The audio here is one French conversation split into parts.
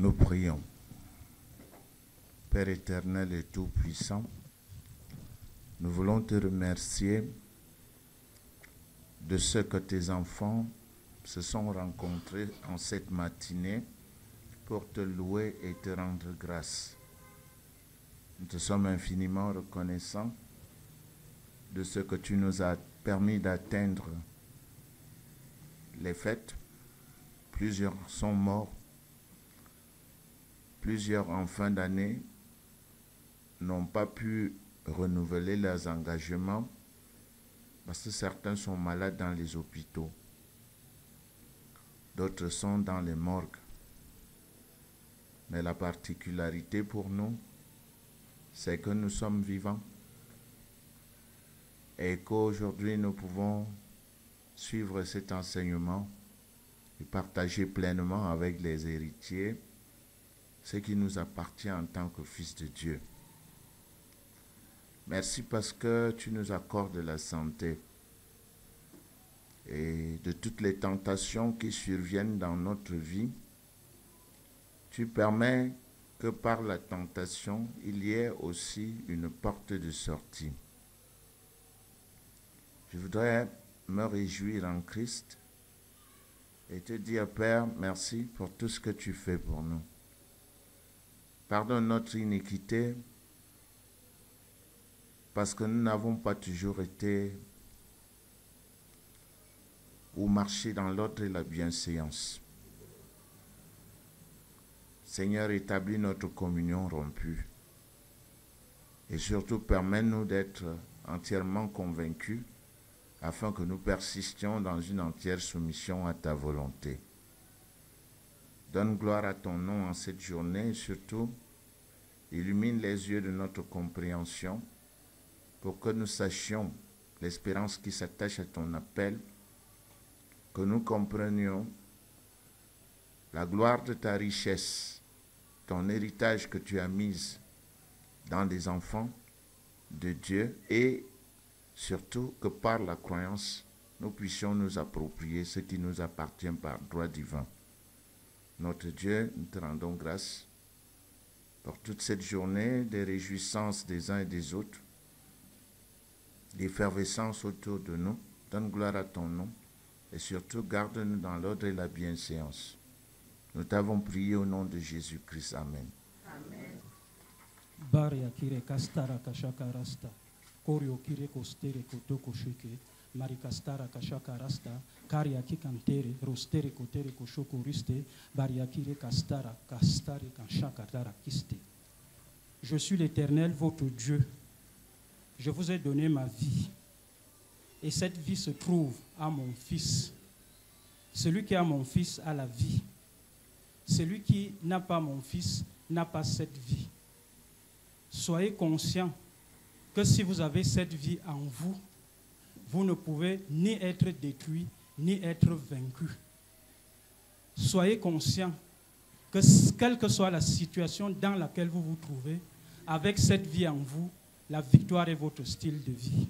Nous prions. Père éternel et tout-puissant, nous voulons te remercier de ce que tes enfants se sont rencontrés en cette matinée pour te louer et te rendre grâce. Nous te sommes infiniment reconnaissants de ce que tu nous as permis d'atteindre les fêtes. Plusieurs sont morts. Plusieurs en fin d'année n'ont pas pu renouveler leurs engagements parce que certains sont malades dans les hôpitaux. D'autres sont dans les morgues. Mais la particularité pour nous, c'est que nous sommes vivants et qu'aujourd'hui nous pouvons suivre cet enseignement et partager pleinement avec les héritiers ce qui nous appartient en tant que fils de Dieu. Merci parce que tu nous accordes la santé et de toutes les tentations qui surviennent dans notre vie. Tu permets que par la tentation, il y ait aussi une porte de sortie. Je voudrais me réjouir en Christ et te dire, Père, merci pour tout ce que tu fais pour nous. Pardonne notre iniquité parce que nous n'avons pas toujours été ou marché dans l'ordre et la bienséance. Seigneur, établis notre communion rompue et surtout permets-nous d'être entièrement convaincus afin que nous persistions dans une entière soumission à ta volonté. Donne gloire à ton nom en cette journée et surtout, illumine les yeux de notre compréhension pour que nous sachions l'espérance qui s'attache à ton appel, que nous comprenions la gloire de ta richesse, ton héritage que tu as mis dans les enfants de Dieu et surtout que par la croyance, nous puissions nous approprier ce qui nous appartient par droit divin. Notre Dieu, nous te rendons grâce pour toute cette journée des réjouissances des uns et des autres, d'effervescence autour de nous. Donne gloire à ton nom et surtout garde-nous dans l'ordre et la bienséance. Nous t'avons prié au nom de Jésus-Christ. Amen. Amen. Baria kire kastara kashaka rasta. Korio kire kostere kotoko sheke. Marikastara kashaka rasta. Karia kikantere rostere kotere koshoko riste. Baria kire kastara kastare kashaka tara kiste. Je suis l'Éternel, votre Dieu. Je vous ai donné ma vie. Et cette vie se trouve à mon Fils. Celui qui a mon Fils a la vie. Celui qui n'a pas mon Fils n'a pas cette vie. Soyez conscients que si vous avez cette vie en vous, vous ne pouvez ni être détruit, ni être vaincu. Soyez conscients que quelle que soit la situation dans laquelle vous vous trouvez, avec cette vie en vous, la victoire est votre style de vie.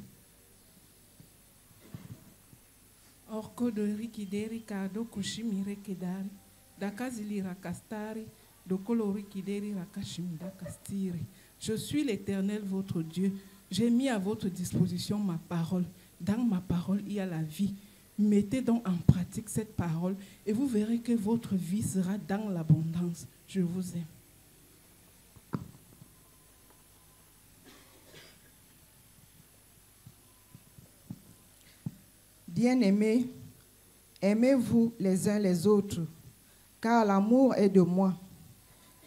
Orko do rikideri kado kushimire kedari, dakazili rakastari, dokolo rikideri rakashim dakastiri. Je suis l'Éternel, votre Dieu. J'ai mis à votre disposition ma parole. Dans ma parole, il y a la vie. Mettez donc en pratique cette parole et vous verrez que votre vie sera dans l'abondance. Je vous aime. Bien-aimés, aimez-vous les uns les autres, car l'amour est de moi.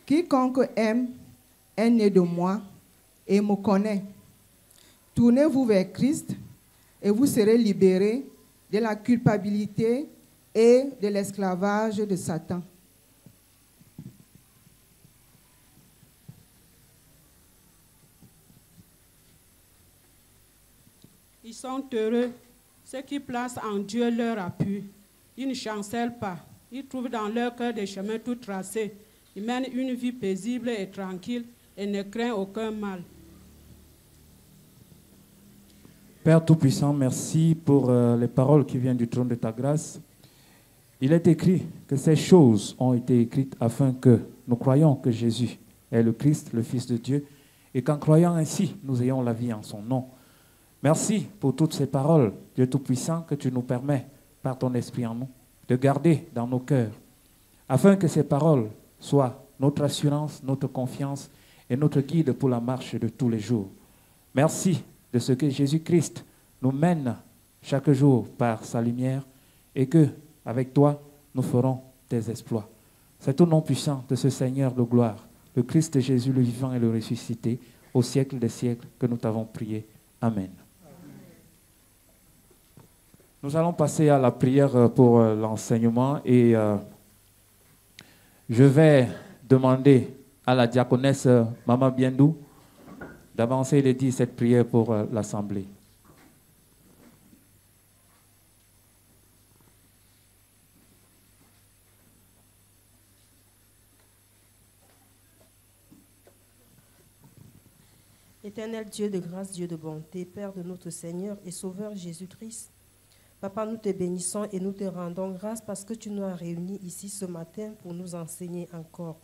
Quiconque aime est né de moi et me connaît. Tournez-vous vers Christ et vous serez libérés de la culpabilité et de l'esclavage de Satan. Ils sont heureux, ceux qui placent en Dieu leur appui. Ils ne chancellent pas. Ils trouvent dans leur cœur des chemins tout tracés. Ils mènent une vie paisible et tranquille et ne craignent aucun mal. Père Tout-Puissant, merci pour les paroles qui viennent du trône de ta grâce. Il est écrit que ces choses ont été écrites afin que nous croyions que Jésus est le Christ, le Fils de Dieu, et qu'en croyant ainsi, nous ayons la vie en son nom. Merci pour toutes ces paroles, Dieu Tout-Puissant, que tu nous permets, par ton Esprit en nous, de garder dans nos cœurs, afin que ces paroles soient notre assurance, notre confiance et notre guide pour la marche de tous les jours. Merci de ce que Jésus-Christ nous mène chaque jour par sa lumière et que, avec toi, nous ferons tes exploits. C'est au nom puissant de ce Seigneur de gloire, le Christ Jésus, le vivant et le ressuscité, au siècle des siècles, que nous t'avons prié. Amen. Nous allons passer à la prière pour l'enseignement et je vais demander à la diaconesse Maman Biendou d'avancer et de dire cette prière pour l'Assemblée. Éternel Dieu de grâce, Dieu de bonté, Père de notre Seigneur et Sauveur Jésus-Christ, Papa, nous te bénissons et nous te rendons grâce parce que tu nous as réunis ici ce matin pour nous enseigner encore.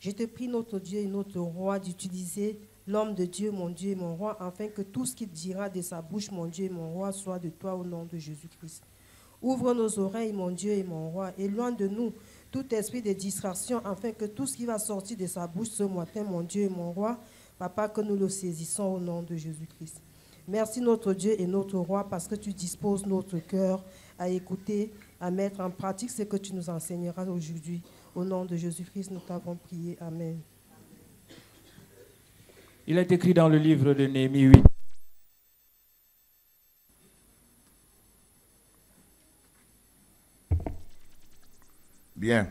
Je te prie, notre Dieu et notre Roi, d'utiliser l'homme de Dieu, mon Dieu et mon Roi, afin que tout ce qu'il dira de sa bouche, mon Dieu et mon Roi, soit de toi au nom de Jésus-Christ. Ouvre nos oreilles, mon Dieu et mon Roi, et loin de nous tout esprit de distraction, afin que tout ce qui va sortir de sa bouche ce matin, mon Dieu et mon Roi, Papa, que nous le saisissons au nom de Jésus-Christ. Merci notre Dieu et notre Roi parce que tu disposes notre cœur à écouter, à mettre en pratique ce que tu nous enseigneras aujourd'hui. Au nom de Jésus-Christ, nous t'avons prié. Amen. Il est écrit dans le livre de Néhémie 8. Bien.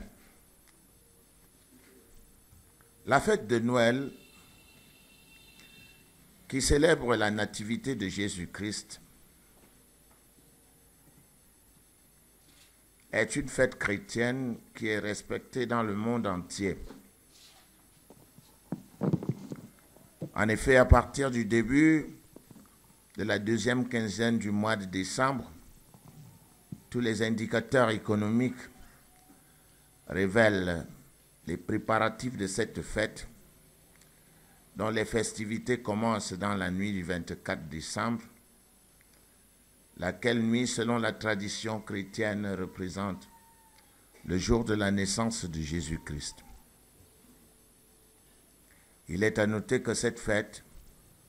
La fête de Noël qui célèbre la nativité de Jésus-Christ est une fête chrétienne qui est respectée dans le monde entier. En effet, à partir du début de la deuxième quinzaine du mois de décembre, tous les indicateurs économiques révèlent les préparatifs de cette fête, dont les festivités commencent dans la nuit du 24 décembre, laquelle nuit, selon la tradition chrétienne, représente le jour de la naissance de Jésus-Christ. Il est à noter que cette fête,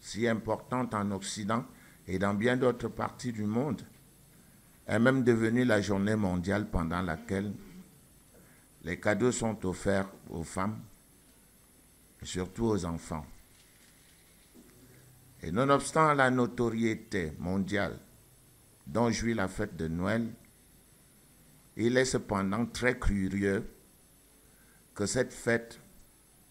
si importante en Occident et dans bien d'autres parties du monde, est même devenue la journée mondiale pendant laquelle les cadeaux sont offerts aux femmes et surtout aux enfants. Et nonobstant la notoriété mondiale dont jouit la fête de Noël, il est cependant très curieux que cette fête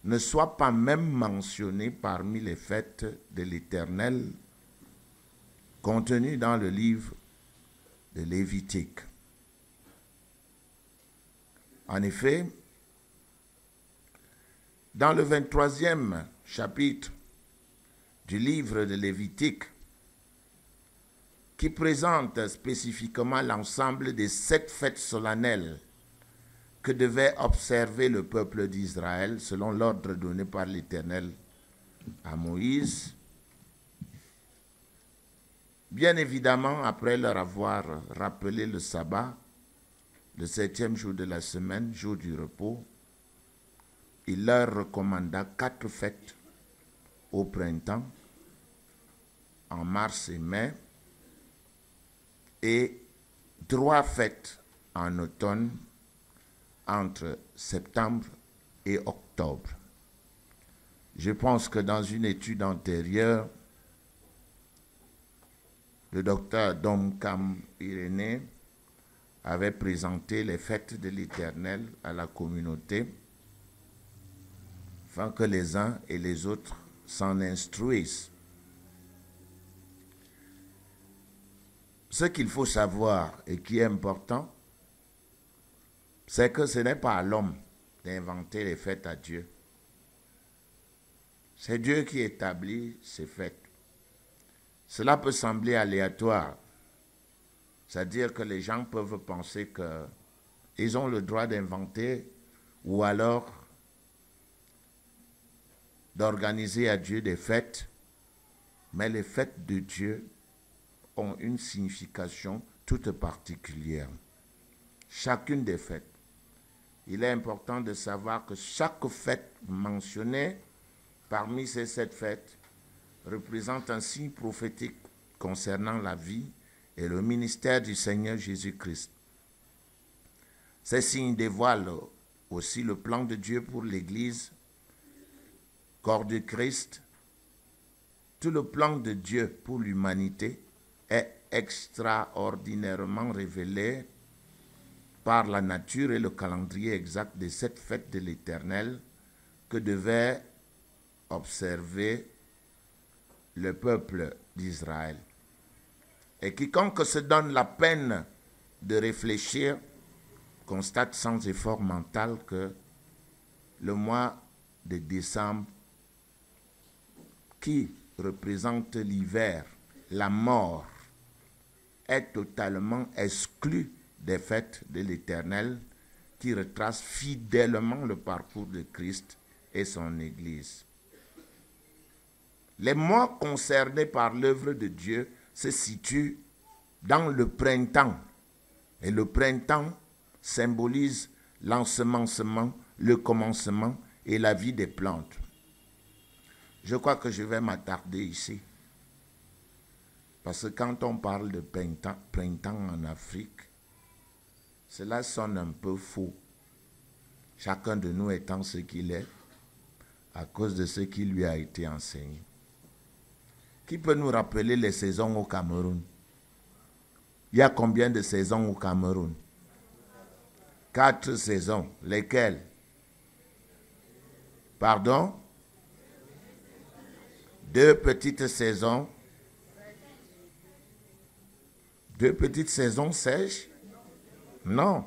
ne soit pas même mentionnée parmi les fêtes de l'Éternel contenues dans le livre de Lévitique. En effet, dans le 23e chapitre du livre de Lévitique, qui présente spécifiquement l'ensemble des 7 fêtes solennelles que devait observer le peuple d'Israël selon l'ordre donné par l'Éternel à Moïse. Bien évidemment, après leur avoir rappelé le sabbat, le 7e jour de la semaine, jour du repos, il leur recommanda 4 fêtes au printemps, en mars et mai, et 3 fêtes en automne, entre septembre et octobre. Je pense que dans une étude antérieure, le docteur Domkam Irénée avait présenté les fêtes de l'Éternel à la communauté, afin que les uns et les autres s'en instruisent. Ce qu'il faut savoir et qui est important, c'est que ce n'est pas à l'homme d'inventer les fêtes à Dieu. C'est Dieu qui établit ces fêtes. Cela peut sembler aléatoire, c'est-à-dire que les gens peuvent penser que Ils ont le droit d'inventer ou alors d'organiser à Dieu des fêtes, mais les fêtes de Dieu ont une signification toute particulière. Chacune des fêtes. Il est important de savoir que chaque fête mentionnée parmi ces 7 fêtes représente un signe prophétique concernant la vie et le ministère du Seigneur Jésus-Christ. Ces signes dévoilent aussi le plan de Dieu pour l'Église, corps de Christ. Tout le plan de Dieu pour l'humanité est extraordinairement révélé par la nature et le calendrier exact de cette fête de l'Éternel que devait observer le peuple d'Israël. Et quiconque se donne la peine de réfléchir constate sans effort mental que le mois de décembre, qui représente l'hiver, la mort, est totalement exclu des fêtes de l'Éternel qui retracent fidèlement le parcours de Christ et son Église. Les mois concernés par l'œuvre de Dieu se situent dans le printemps. Et le printemps symbolise l'ensemencement, le commencement et la vie des plantes. Je crois que je vais m'attarder ici. Parce que quand on parle de printemps en Afrique, cela sonne un peu faux. Chacun de nous étant ce qu'il est, à cause de ce qui lui a été enseigné. Qui peut nous rappeler les saisons au Cameroun? Il y a combien de saisons au Cameroun? 4 saisons. Lesquelles? Pardon? 2 petites saisons. 2 petites saisons sèches? Non.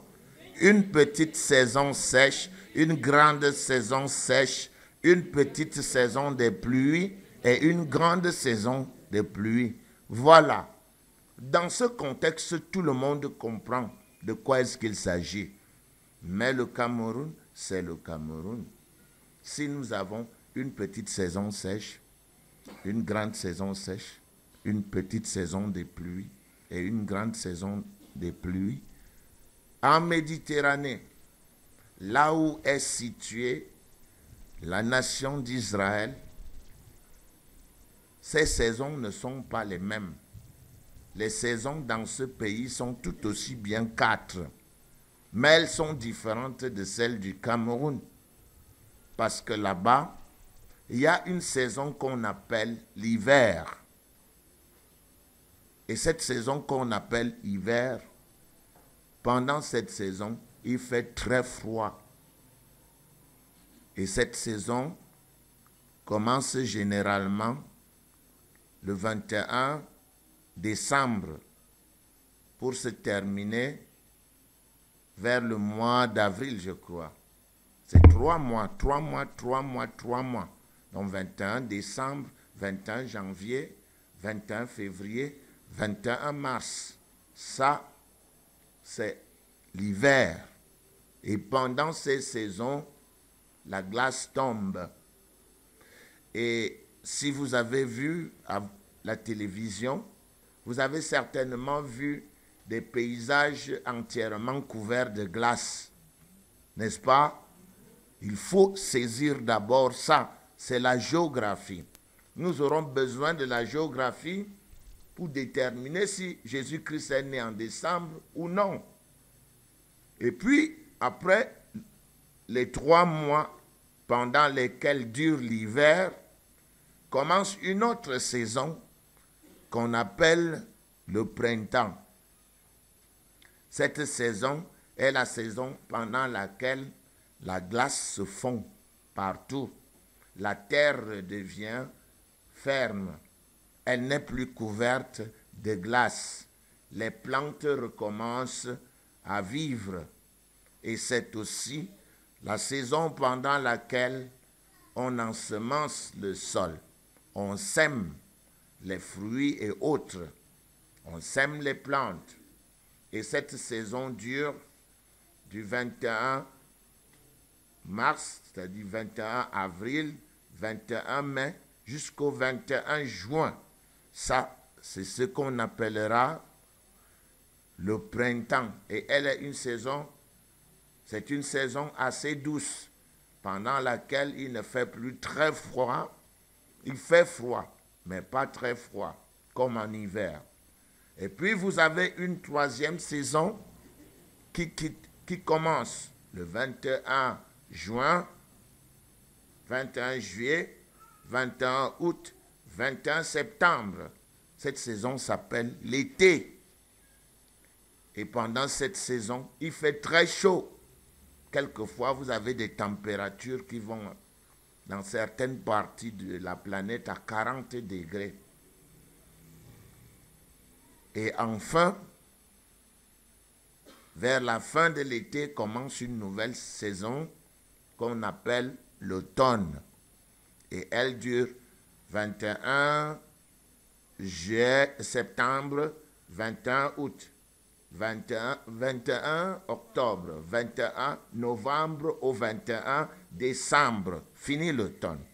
Une petite saison sèche, une grande saison sèche, une petite saison de pluie et une grande saison de pluie. Voilà. Dans ce contexte, tout le monde comprend de quoi est-ce qu'il s'agit. Mais le Cameroun, c'est le Cameroun. Si nous avons une petite saison sèche, une grande saison sèche, une petite saison de pluie et une grande saison de pluie, en Méditerranée, là où est située la nation d'Israël, ces saisons ne sont pas les mêmes. Les saisons dans ce pays sont tout aussi bien 4, mais elles sont différentes de celles du Cameroun. Parce que là-bas, il y a une saison qu'on appelle l'hiver. Et cette saison qu'on appelle hiver, pendant cette saison, il fait très froid. Et cette saison commence généralement le 21 décembre pour se terminer vers le mois d'avril, je crois. C'est 3 mois. Donc 21 décembre, 21 janvier, 21 février, 21 mars. Ça, c'est l'hiver. Et pendant ces saisons, la glace tombe. Et si vous avez vu à la télévision, vous avez certainement vu des paysages entièrement couverts de glace. N'est-ce pas? Il faut saisir d'abord ça. C'est la géographie. Nous aurons besoin de la géographie pour déterminer si Jésus-Christ est né en décembre ou non. Et puis, après les 3 mois pendant lesquels dure l'hiver, commence une autre saison qu'on appelle le printemps. Cette saison est la saison pendant laquelle la glace se fond partout. La terre devient ferme. Elle n'est plus couverte de glace. Les plantes recommencent à vivre. Et c'est aussi la saison pendant laquelle on ensemence le sol. On sème les fruits et autres. On sème les plantes. Et cette saison dure du 21 mars, c'est-à-dire 21 avril, 21 mai, jusqu'au 21 juin. Ça, c'est ce qu'on appellera le printemps. Et elle est une saison, c'est une saison assez douce, pendant laquelle il ne fait plus très froid. Il fait froid, mais pas très froid, comme en hiver. Et puis vous avez une troisième saison qui commence le 21 juin, 21 juillet, 21 août, 21 septembre. Cette saison s'appelle l'été. Et pendant cette saison, il fait très chaud. Quelquefois, vous avez des températures qui vont, dans certaines parties de la planète, à 40 degrés. Et enfin, vers la fin de l'été, commence une nouvelle saison qu'on appelle l'automne. Et elle dure 21 juillet, septembre, 21 août, 21 octobre, 21 novembre au 21 décembre. Fini l'automne.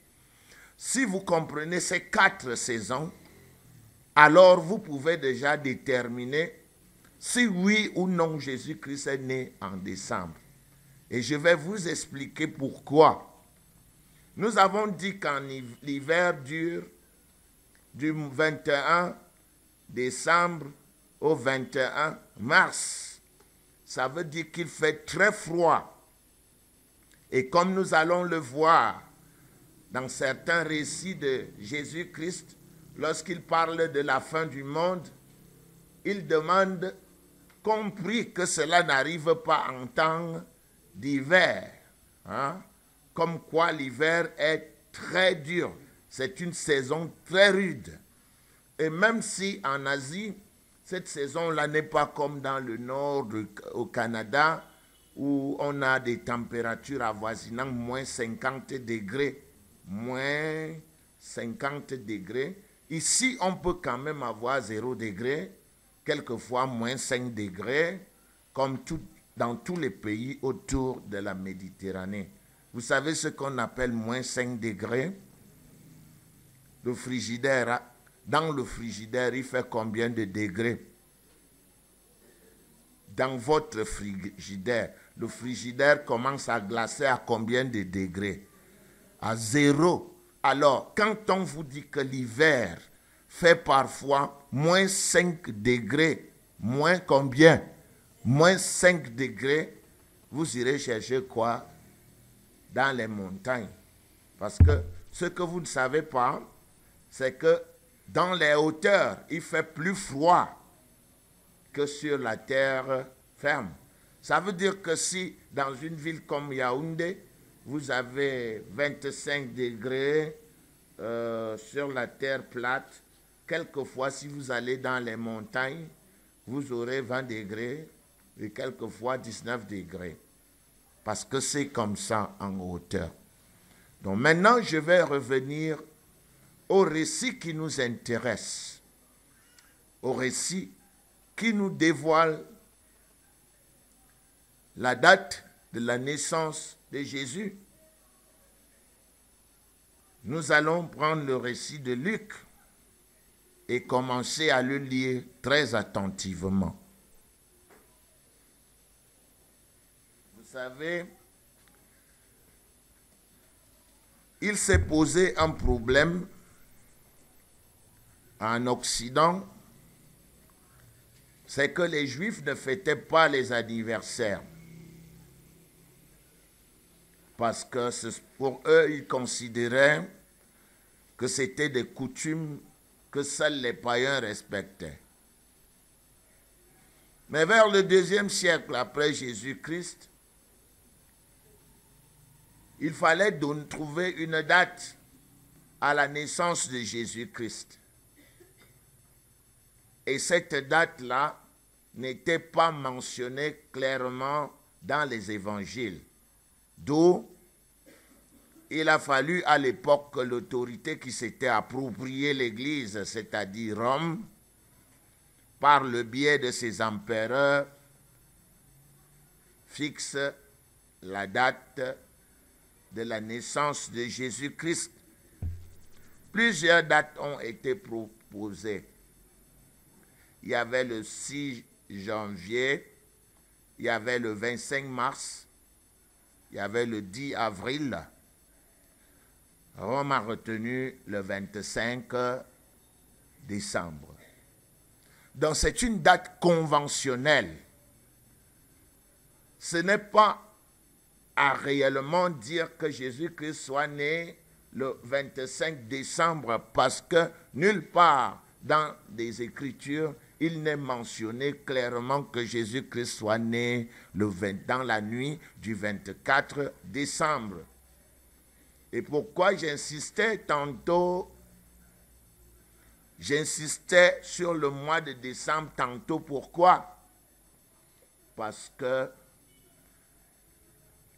Si vous comprenez ces 4 saisons, alors vous pouvez déjà déterminer si oui ou non Jésus-Christ est né en décembre. Et je vais vous expliquer pourquoi. Nous avons dit qu'en l'hiver dure du 21 décembre au 21 mars. Ça veut dire qu'il fait très froid. Et comme nous allons le voir dans certains récits de Jésus-Christ, lorsqu'il parle de la fin du monde, il demande, compris que cela n'arrive pas en temps d'hiver, hein, comme quoi l'hiver est très dur. C'est une saison très rude. Et même si en Asie, cette saison-là n'est pas comme dans le nord au Canada, où on a des températures avoisinant moins 50 degrés. Moins 50 degrés. Ici, on peut quand même avoir 0 degré, quelquefois moins 5 degrés, comme dans tous les pays autour de la Méditerranée. Vous savez ce qu'on appelle moins 5 degrés? Le frigidaire, dans le frigidaire, il fait combien de degrés? Dans votre frigidaire, le frigidaire commence à glacer à combien de degrés? À 0. Alors, quand on vous dit que l'hiver fait parfois moins 5 degrés, moins combien? Moins 5 degrés, vous irez chercher quoi? Dans les montagnes. Parce que ce que vous ne savez pas, c'est que dans les hauteurs, il fait plus froid que sur la terre ferme. Ça veut dire que si dans une ville comme Yaoundé, vous avez 25 degrés sur la terre plate, quelquefois si vous allez dans les montagnes, vous aurez 20 degrés et quelquefois 19 degrés. Parce que c'est comme ça en hauteur. Donc maintenant, je vais revenir au récit qui nous intéresse, au récit qui nous dévoile la date de la naissance de Jésus. Nous allons prendre le récit de Luc et commencer à le lire très attentivement. Vous savez, il s'est posé un problème en Occident, c'est que les Juifs ne fêtaient pas les anniversaires. Parce que pour eux, ils considéraient que c'était des coutumes que seuls les païens respectaient. Mais vers le 2e siècle après Jésus-Christ, il fallait donc trouver une date à la naissance de Jésus-Christ. Et cette date-là n'était pas mentionnée clairement dans les évangiles. D'où il a fallu à l'époque que l'autorité qui s'était appropriée l'Église, c'est-à-dire Rome, par le biais de ses empereurs, fixe la date de la naissance de Jésus-Christ. Plusieurs dates ont été proposées. Il y avait le 6 janvier, il y avait le 25 mars, il y avait le 10 avril. Rome a retenu le 25 décembre. Donc c'est une date conventionnelle. Ce n'est pas à réellement dire que Jésus-Christ soit né le 25 décembre parce que nulle part dans des Écritures, il n'est mentionné clairement que Jésus-Christ soit né dans la nuit du 24 décembre. Et pourquoi j'insistais tantôt, sur le mois de décembre tantôt, pourquoi? Parce que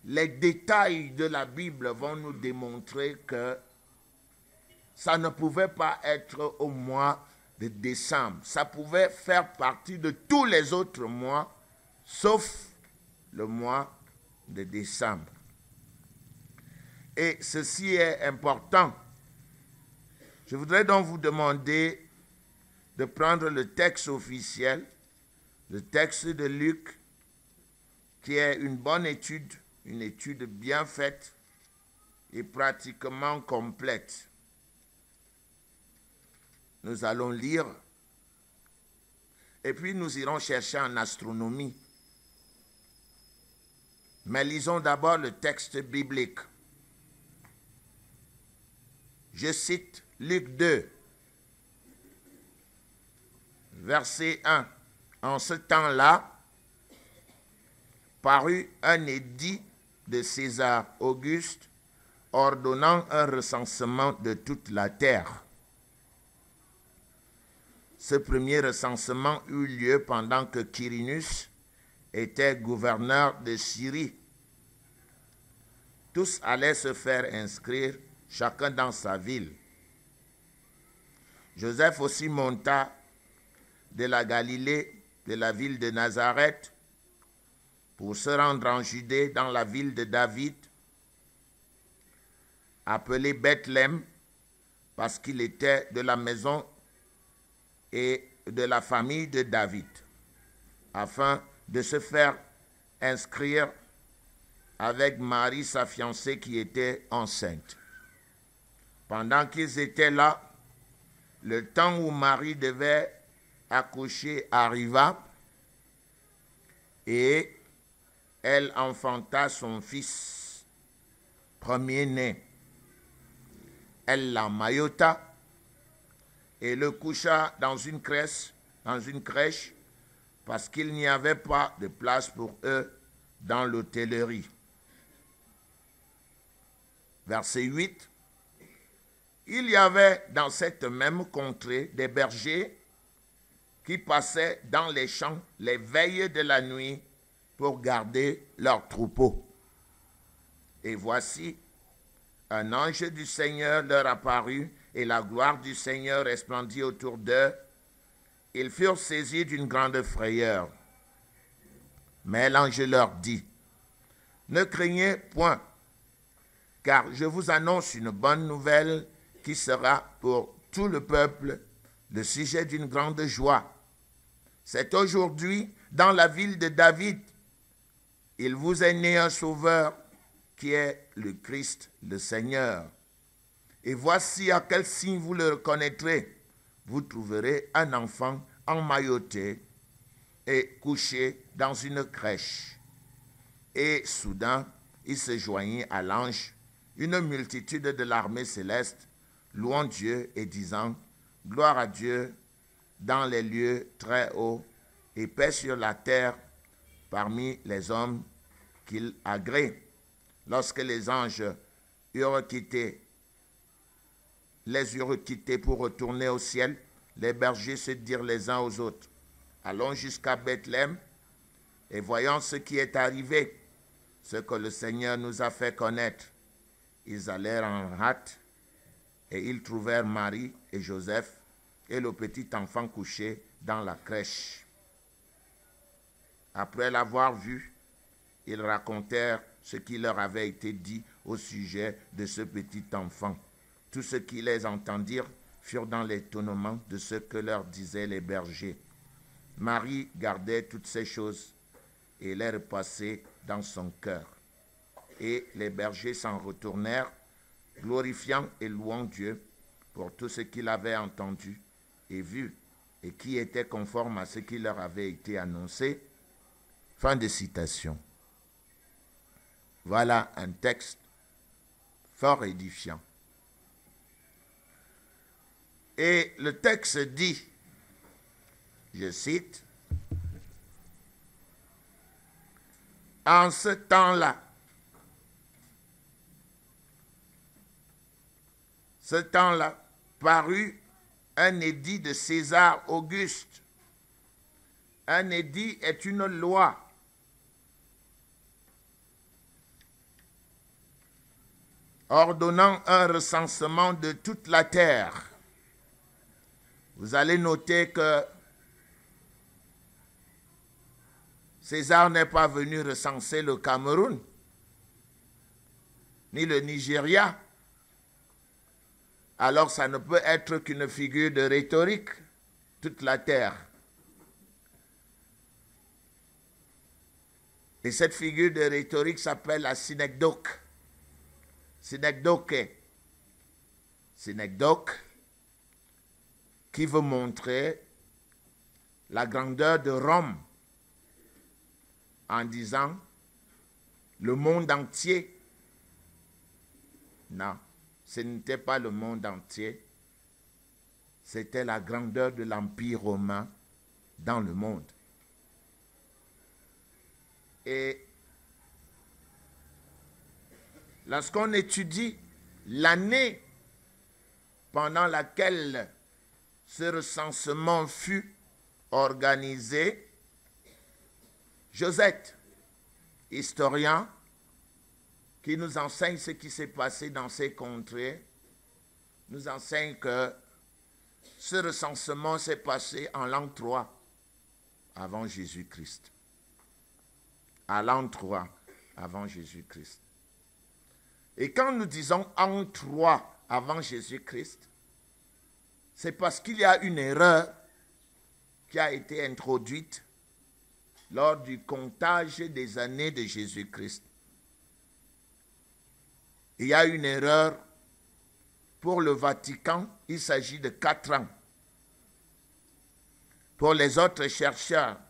les détails de la Bible vont nous démontrer que ça ne pouvait pas être au mois de décembre. Ça pouvait faire partie de tous les autres mois, sauf le mois de décembre. Et ceci est important. Je voudrais donc vous demander de prendre le texte officiel, le texte de Luc, qui est une bonne étude, une étude bien faite et pratiquement complète. Nous allons lire et puis nous irons chercher en astronomie. Mais lisons d'abord le texte biblique. Je cite Luc 2, verset 1. En ce temps-là, parut un édit de César Auguste ordonnant un recensement de toute la terre. Ce premier recensement eut lieu pendant que Quirinus était gouverneur de Syrie. Tous allaient se faire inscrire, chacun dans sa ville. Joseph aussi monta de la Galilée, de la ville de Nazareth, pour se rendre en Judée, dans la ville de David, appelée Bethléem, parce qu'il était de la maison et de la famille de David, afin de se faire inscrire avec Marie, sa fiancée, qui était enceinte. Pendant qu'ils étaient là, le temps où Marie devait accoucher arriva et elle enfanta son fils premier-né. Elle l'emmaillota et le coucha dans une crèche, parce qu'il n'y avait pas de place pour eux dans l'hôtellerie. Verset 8. Il y avait dans cette même contrée des bergers qui passaient dans les champs les veilles de la nuit pour garder leurs troupeaux. Et voici, un ange du Seigneur leur apparut, et la gloire du Seigneur resplendit autour d'eux. Ils furent saisis d'une grande frayeur. Mais l'ange leur dit, « Ne craignez point, car je vous annonce une bonne nouvelle qui sera pour tout le peuple le sujet d'une grande joie. C'est aujourd'hui, dans la ville de David, il vous est né un sauveur qui est le Christ, le Seigneur. Et voici à quel signe vous le reconnaîtrez. Vous trouverez un enfant emmailloté et couché dans une crèche. » Et soudain, il se joignit à l'ange une multitude de l'armée céleste, louant Dieu et disant, « Gloire à Dieu dans les lieux très hauts et paix sur la terre parmi les hommes qu'il agrée. » Lorsque les anges les eurent quittés pour retourner au ciel, les bergers se dirent les uns aux autres, « Allons jusqu'à Bethléem et voyons ce qui est arrivé, ce que le Seigneur nous a fait connaître. » Ils allèrent en hâte et ils trouvèrent Marie et Joseph et le petit enfant couché dans la crèche. Après l'avoir vu, ils racontèrent ce qui leur avait été dit au sujet de ce petit enfant. Tous ceux qui les entendirent furent dans l'étonnement de ce que leur disaient les bergers. Marie gardait toutes ces choses et les repassait dans son cœur. Et les bergers s'en retournèrent, glorifiant et louant Dieu pour tout ce qu'ils avaient entendu et vu, et qui était conforme à ce qui leur avait été annoncé. Fin de citation. Voilà un texte fort édifiant. Et le texte dit, je cite, « En ce temps-là, parut un édit de César Auguste. » Un édit est une loi. Ordonnant un recensement de toute la terre. Vous allez noter que César n'est pas venu recenser le Cameroun, ni le Nigeria. Alors ça ne peut être qu'une figure de rhétorique, toute la terre. Et cette figure de rhétorique s'appelle la synecdoque. Synecdoque. Synecdoque, qui veut montrer la grandeur de Rome en disant le monde entier. Non, ce n'était pas le monde entier, c'était la grandeur de l'Empire romain dans le monde. Et lorsqu'on étudie l'année pendant laquelle ce recensement fut organisé, Josette, historien, qui nous enseigne ce qui s'est passé dans ces contrées, nous enseigne que ce recensement s'est passé en l'an 3 avant Jésus-Christ. À l'an 3 avant Jésus-Christ. Et quand nous disons en 3 avant Jésus-Christ, c'est parce qu'il y a une erreur qui a été introduite lors du comptage des années de Jésus-Christ. Il y a une erreur pour le Vatican, il s'agit de 4 ans. Pour les autres chercheurs,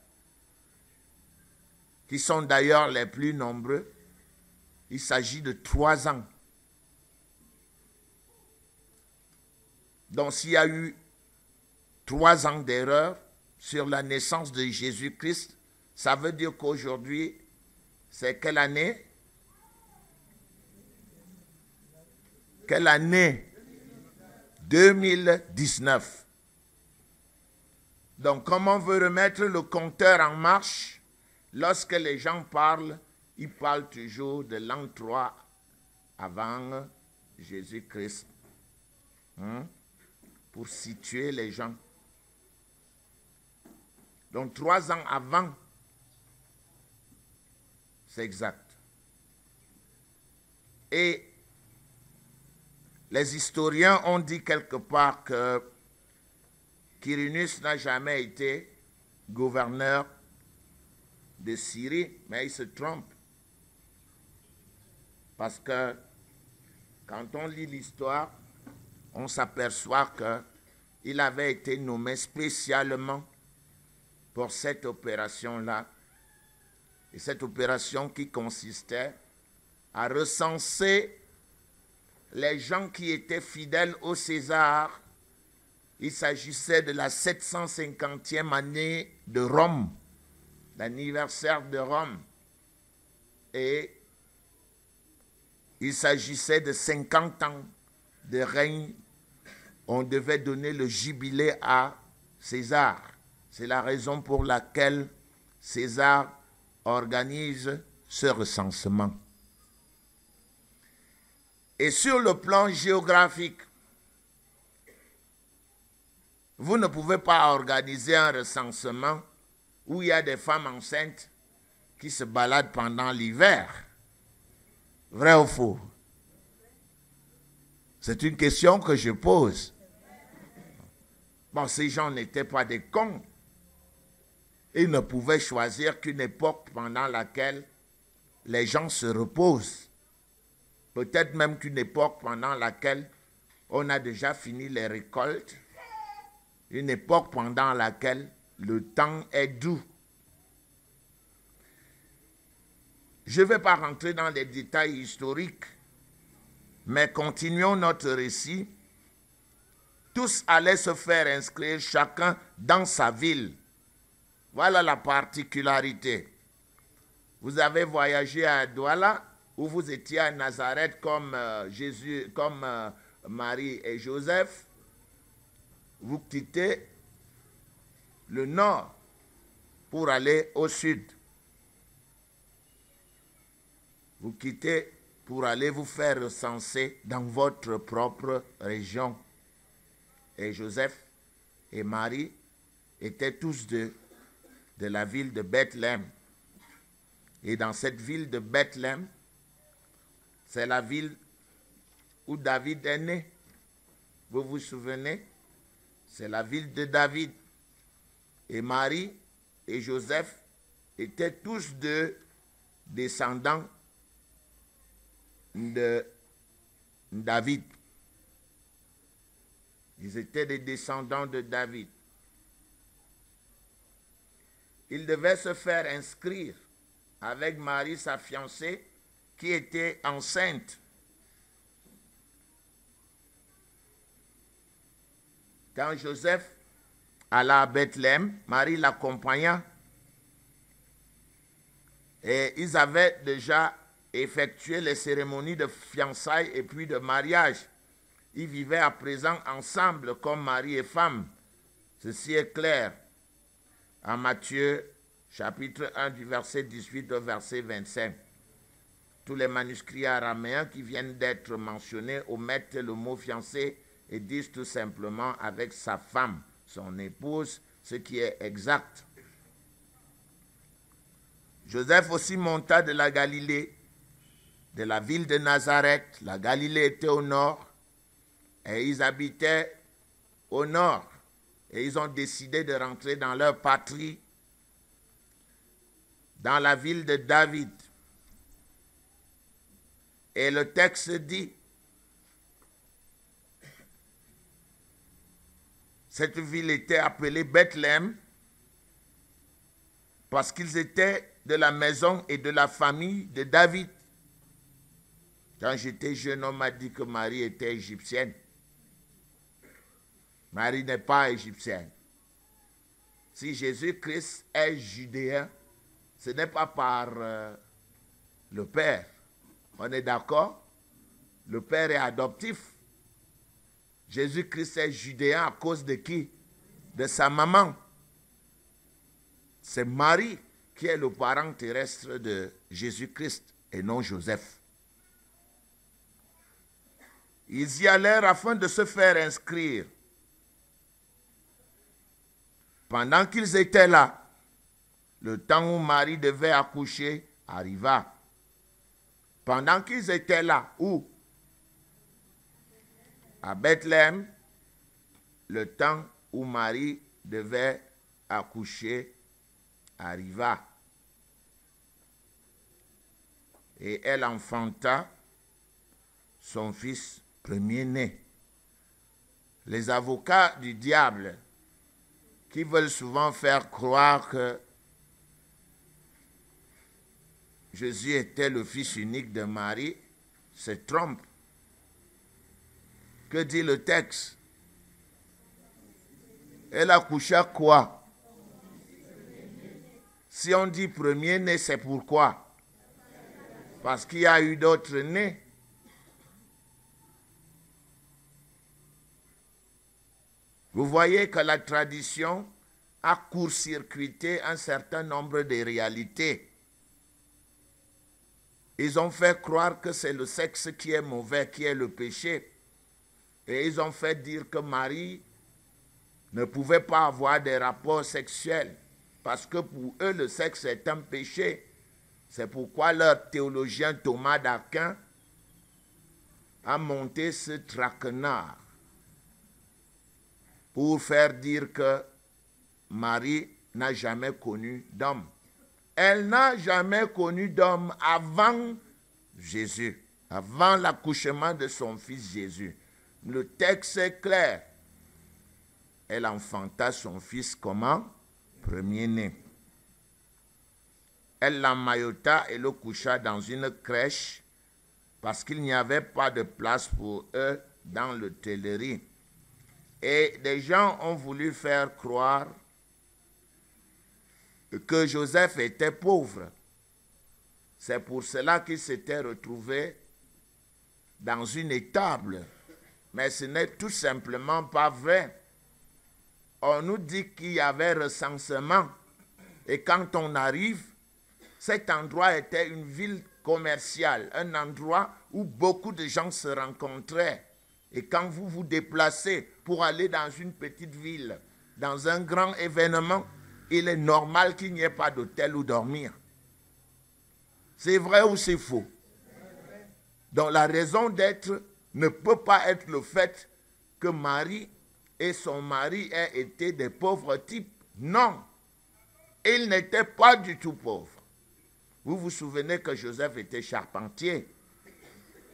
qui sont d'ailleurs les plus nombreux, il s'agit de 3 ans. Donc s'il y a eu 3 ans d'erreur sur la naissance de Jésus-Christ, ça veut dire qu'aujourd'hui, c'est quelle année? Quelle année? 2019. Donc, comme on veut remettre le compteur en marche, lorsque les gens parlent, ils parlent toujours de l'an 3 avant Jésus-Christ. Pour situer les gens. Donc, 3 ans avant, c'est exact. Et les historiens ont dit quelque part que Quirinus n'a jamais été gouverneur de Syrie, mais il se trompe. Parce que quand on lit l'histoire, on s'aperçoit qu'il avait été nommé spécialement pour cette opération-là. Et cette opération qui consistait à recenser les gens qui étaient fidèles au César. Il s'agissait de la 750e année de Rome, l'anniversaire de Rome. Et il s'agissait de 50 ans de règne. On devait donner le jubilé à César. C'est la raison pour laquelle César organise ce recensement. Et sur le plan géographique, vous ne pouvez pas organiser un recensement où il y a des femmes enceintes qui se baladent pendant l'hiver. Vrai ou faux? C'est une question que je pose. Bon, ces gens n'étaient pas des cons. Ils ne pouvaient choisir qu'une époque pendant laquelle les gens se reposent. Peut-être même qu'une époque pendant laquelle on a déjà fini les récoltes. Une époque pendant laquelle le temps est doux. Je ne vais pas rentrer dans les détails historiques, mais continuons notre récit. Tous allaient se faire inscrire chacun dans sa ville. Voilà la particularité. Vous avez voyagé à Douala, ou vous étiez à Nazareth comme Marie et Joseph. Vous quittez le nord pour aller au sud. Vous quittez pour aller vous faire recenser dans votre propre région. Et Joseph et Marie étaient tous de la ville de Bethléem. Et dans cette ville de Bethléem, c'est la ville où David est né. Vous vous souvenez? C'est la ville de David. Et Marie et Joseph étaient tous deux descendants de David. Ils étaient des descendants de David. Ils devaient se faire inscrire avec Marie, sa fiancée, qui était enceinte. Quand Joseph alla à Bethléem, Marie l'accompagna. Et ils avaient déjà effectué les cérémonies de fiançailles et puis de mariage. Ils vivaient à présent ensemble comme mari et femme. Ceci est clair en Matthieu chapitre 1 du verset 18 au verset 25. Tous les manuscrits araméens qui viennent d'être mentionnés omettent le mot fiancé et disent tout simplement avec sa femme, son épouse, ce qui est exact. Joseph aussi monta de la Galilée, de la ville de Nazareth. La Galilée était au nord et ils habitaient au nord. Et ils ont décidé de rentrer dans leur patrie, dans la ville de David. Et le texte dit, cette ville était appelée Bethléem parce qu'ils étaient de la maison et de la famille de David. Quand j'étais jeune, on m'a dit que Marie était égyptienne. Marie n'est pas égyptienne. Si Jésus-Christ est judéen, ce n'est pas par le Père. On est d'accord? Le Père est adoptif. Jésus-Christ est judéen à cause de qui? De sa maman. C'est Marie qui est le parent terrestre de Jésus-Christ et non Joseph. Ils y allèrent afin de se faire inscrire. Pendant qu'ils étaient là, le temps où Marie devait accoucher arriva. Pendant qu'ils étaient là, où? À Bethléem, le temps où Marie devait accoucher arriva. Et elle enfanta son fils premier-né. Les avocats du diable qui veulent souvent faire croire que Jésus était le fils unique de Marie se trompent. Que dit le texte? Elle accoucha quoi? Si on dit premier-né, c'est pourquoi? Parce qu'il y a eu d'autres nés. Vous voyez que la tradition a court-circuité un certain nombre de réalités. Ils ont fait croire que c'est le sexe qui est mauvais, qui est le péché. Et ils ont fait dire que Marie ne pouvait pas avoir des rapports sexuels parce que pour eux, le sexe est un péché. C'est pourquoi leur théologien Thomas d'Aquin a monté ce traquenard pour faire dire que Marie n'a jamais connu d'homme. Elle n'a jamais connu d'homme avant Jésus, avant l'accouchement de son fils Jésus. Le texte est clair. Elle enfanta son fils comment? Premier-né. Elle l'emmaillota et le coucha dans une crèche parce qu'il n'y avait pas de place pour eux dans l'hôtellerie. Et des gens ont voulu faire croire que Joseph était pauvre. C'est pour cela qu'il s'était retrouvé dans une étable. Mais ce n'est tout simplement pas vrai. On nous dit qu'il y avait recensement. Et quand on arrive, cet endroit était une ville commerciale, un endroit où beaucoup de gens se rencontraient. Et quand vous vous déplacez pour aller dans une petite ville, dans un grand événement, il est normal qu'il n'y ait pas d'hôtel où dormir. C'est vrai ou c'est faux? Donc la raison d'être ne peut pas être le fait que Marie et son mari aient été des pauvres types. Non, ils n'étaient pas du tout pauvres. Vous vous souvenez que Joseph était charpentier. Il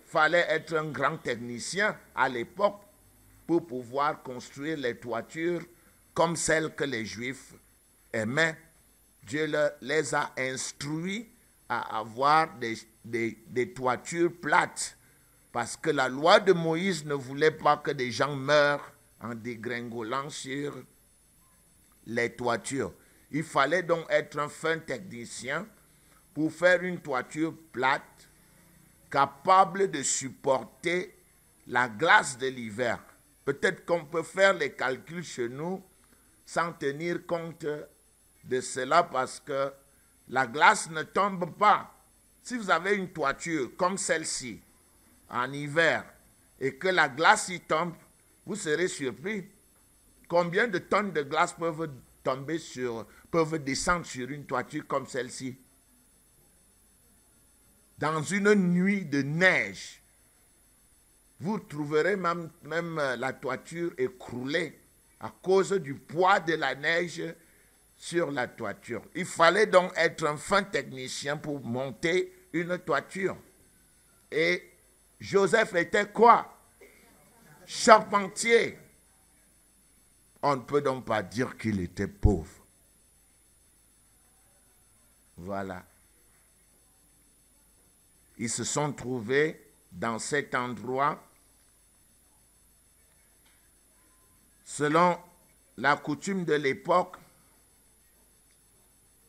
fallait être un grand technicien à l'époque pour pouvoir construire les toitures comme celles que les Juifs aimaient. Dieu les a instruits à avoir des toitures plates parce que la loi de Moïse ne voulait pas que des gens meurent en dégringolant sur les toitures. Il fallait donc être un fin technicien pour faire une toiture plate capable de supporter la glace de l'hiver. Peut-être qu'on peut faire les calculs chez nous sans tenir compte de cela parce que la glace ne tombe pas. Si vous avez une toiture comme celle-ci en hiver et que la glace y tombe, vous serez surpris. Combien de tonnes de glace peuvent descendre sur une toiture comme celle-ci? Dans une nuit de neige, vous trouverez même la toiture écroulée à cause du poids de la neige sur la toiture. Il fallait donc être un fin technicien pour monter une toiture. Et Joseph était quoi? Charpentier. On ne peut donc pas dire qu'il était pauvre. Voilà. Ils se sont trouvés dans cet endroit. Selon la coutume de l'époque,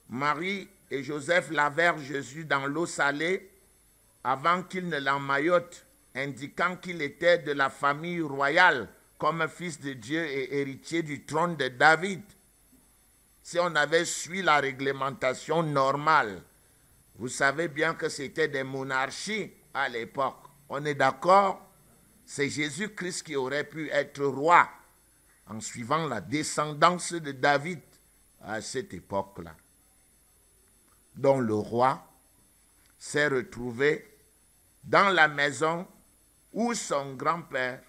Marie et Joseph lavèrent Jésus dans l'eau salée avant qu'il ne l'emmaillote, indiquant qu'il était de la famille royale, comme fils de Dieu et héritier du trône de David. Si on avait suivi la réglementation normale, vous savez bien que c'était des monarchies à l'époque. On est d'accord? C'est Jésus-Christ qui aurait pu être roi en suivant la descendance de David à cette époque-là. Donc le roi s'est retrouvé dans la maison où son grand-père,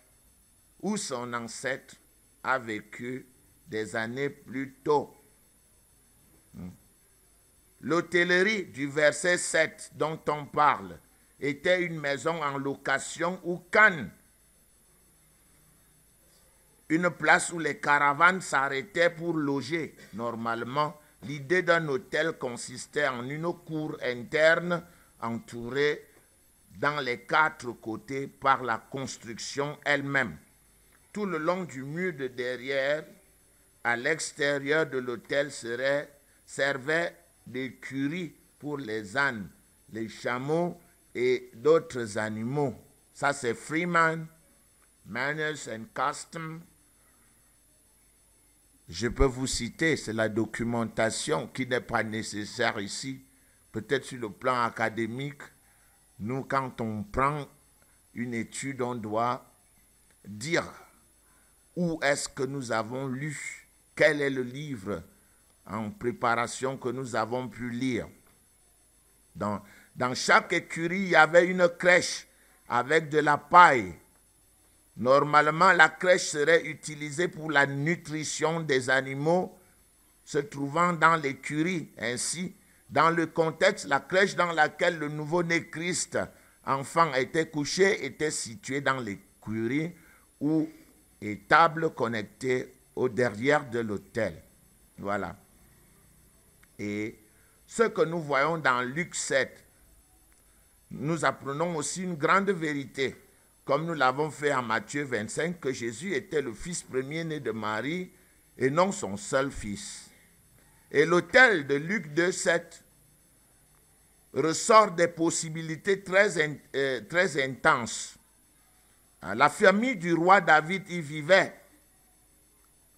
où son ancêtre a vécu des années plus tôt. L'hôtellerie du verset 7 dont on parle était une maison en location ou canne. Une place où les caravanes s'arrêtaient pour loger. Normalement, l'idée d'un hôtel consistait en une cour interne entourée dans les 4 côtés par la construction elle-même. Tout le long du mur de derrière, à l'extérieur de l'hôtel, servait d'écurie pour les ânes, les chameaux et d'autres animaux. Ça, c'est Freeman, Manners and Custom. Je peux vous citer, c'est la documentation qui n'est pas nécessaire ici. Peut-être sur le plan académique, nous, quand on prend une étude, on doit dire où est-ce que nous avons lu, quel est le livre en préparation que nous avons pu lire. Dans chaque écurie, il y avait une crèche avec de la paille. Normalement, la crèche serait utilisée pour la nutrition des animaux se trouvant dans l'écurie. Ainsi, dans le contexte, la crèche dans laquelle le nouveau-né Christ, enfant, était couché, était située dans l'écurie ou étable connectée au derrière de l'autel. Voilà. Et ce que nous voyons dans Luc 7, nous apprenons aussi une grande vérité, comme nous l'avons fait en Matthieu 25, que Jésus était le fils premier-né de Marie et non son seul fils. Et l'autel de Luc 2, 7 ressort des possibilités très intenses. La famille du roi David y vivait.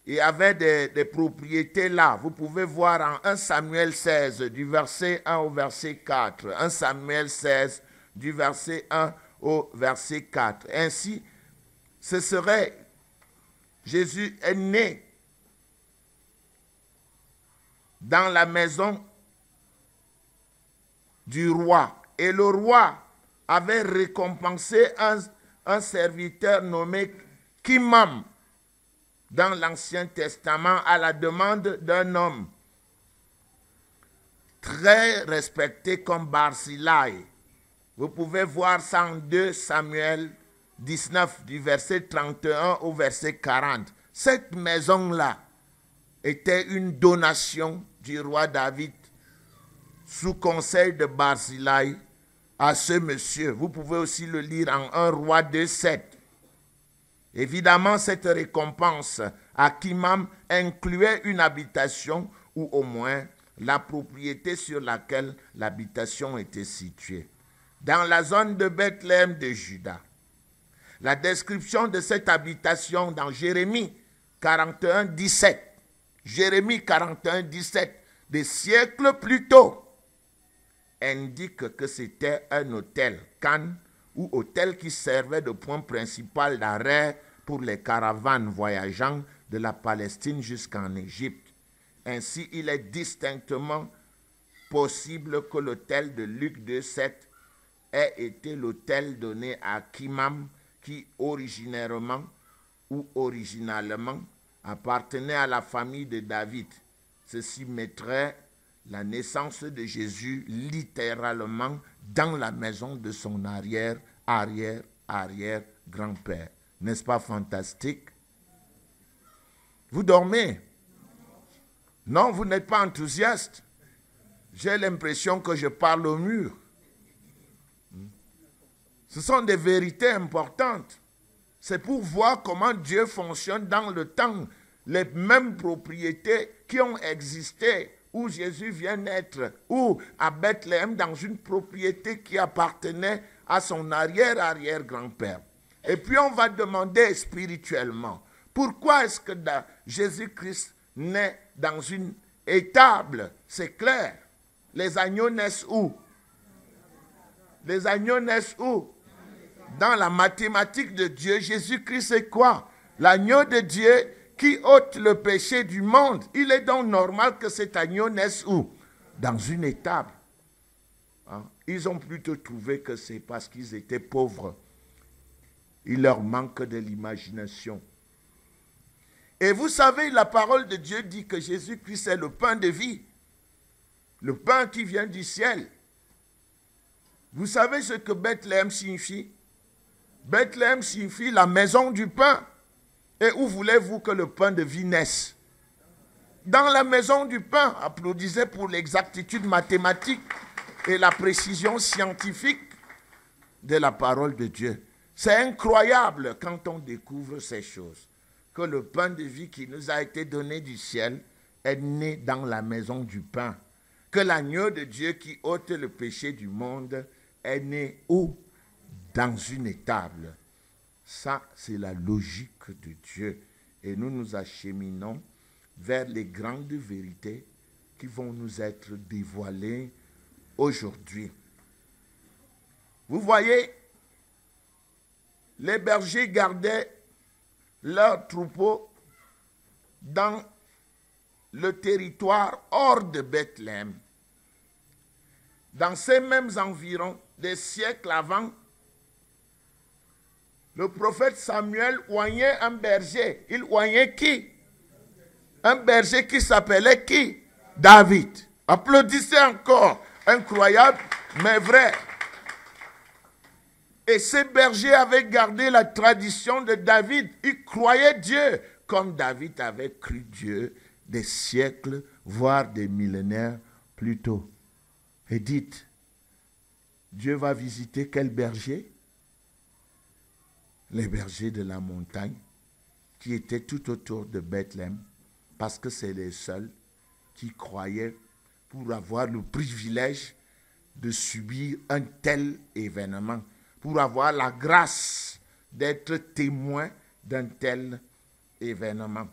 Il y avait des propriétés là. Vous pouvez voir en 1 Samuel 16, du verset 1 au verset 4. 1 Samuel 16, du verset 1 au verset 4. Ainsi, Jésus est né dans la maison du roi. Et le roi avait récompensé un serviteur nommé Kimham dans l'Ancien Testament à la demande d'un homme très respecté comme Barzillai. Vous pouvez voir ça en 2 Samuel 19, du verset 31 au verset 40. Cette maison-là était une donation du roi David sous conseil de Barzillai à ce monsieur. Vous pouvez aussi le lire en 1 Roi 2, 7. Évidemment, cette récompense à Kimham incluait une habitation ou au moins la propriété sur laquelle l'habitation était située. Dans la zone de Bethléem de Juda. La description de cette habitation dans Jérémie 41, 17. Jérémie 41, 17, des siècles plus tôt, indique que c'était un hôtel, khan, ou hôtel qui servait de point principal d'arrêt pour les caravanes voyageant de la Palestine jusqu'en Égypte. Ainsi, il est distinctement possible que l'hôtel de Luc 2, 7 ait été l'hôtel donné à Kimham, qui originalement appartenait à la famille de David. Ceci mettrait la naissance de Jésus littéralement dans la maison de son arrière-grand-père. N'est-ce pas fantastique? Vous dormez? Non, vous n'êtes pas enthousiaste. J'ai l'impression que je parle au mur. Ce sont des vérités importantes. C'est pour voir comment Dieu fonctionne dans le temps. Les mêmes propriétés qui ont existé où Jésus vient naître, ou à Bethléem, dans une propriété qui appartenait à son arrière-grand-père. Et puis on va demander spirituellement, pourquoi est-ce que Jésus-Christ naît dans une étable? C'est clair. Les agneaux naissent où? Les agneaux naissent où? Dans la mathématique de Dieu, Jésus-Christ c'est quoi? L'agneau de Dieu qui ôte le péché du monde. Il est donc normal que cet agneau naisse où? Dans une étable. Hein? Ils ont plutôt trouvé que c'est parce qu'ils étaient pauvres. Il leur manque de l'imagination. Et vous savez, la parole de Dieu dit que Jésus-Christ est le pain de vie. Le pain qui vient du ciel. Vous savez ce que Bethléem signifie? Bethléem signifie la maison du pain. Et où voulez-vous que le pain de vie naisse? Dans la maison du pain. Applaudissez pour l'exactitude mathématique et la précision scientifique de la parole de Dieu. C'est incroyable quand on découvre ces choses. Que le pain de vie qui nous a été donné du ciel est né dans la maison du pain. Que l'agneau de Dieu qui ôte le péché du monde est né où? Dans une étable. Ça, c'est la logique de Dieu. Et nous nous acheminons vers les grandes vérités qui vont nous être dévoilées aujourd'hui. Vous voyez, les bergers gardaient leurs troupeaux dans le territoire hors de Bethléem. dans ces mêmes environs, des siècles avant, le prophète Samuel oignait un berger. Il oignait qui? Un berger qui s'appelait qui? David. Applaudissez encore. Incroyable, mais vrai. Et ces bergers avaient gardé la tradition de David. Ils croyaient Dieu comme David avait cru Dieu des siècles, voire des millénaires plus tôt. Et dites, Dieu va visiter quel berger? Les bergers de la montagne qui étaient tout autour de Bethléem, parce que c'est les seuls qui croyaient pour avoir le privilège de subir un tel événement, pour avoir la grâce d'être témoin d'un tel événement.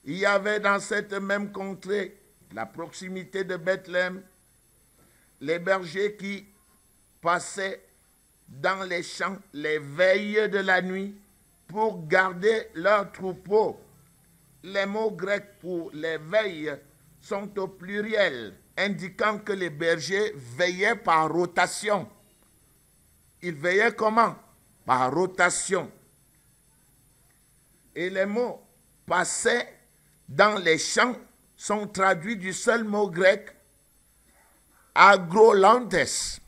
Il y avait dans cette même contrée, la proximité de Bethléem, les bergers qui passaient dans les champs les veilles de la nuit pour garder leurs troupeaux. Les mots grecs pour les veilles sont au pluriel, indiquant que les bergers veillaient par rotation. Ils veillaient comment? Par rotation. Et les mots passaient dans les champs sont traduits du seul mot grec agrolantes,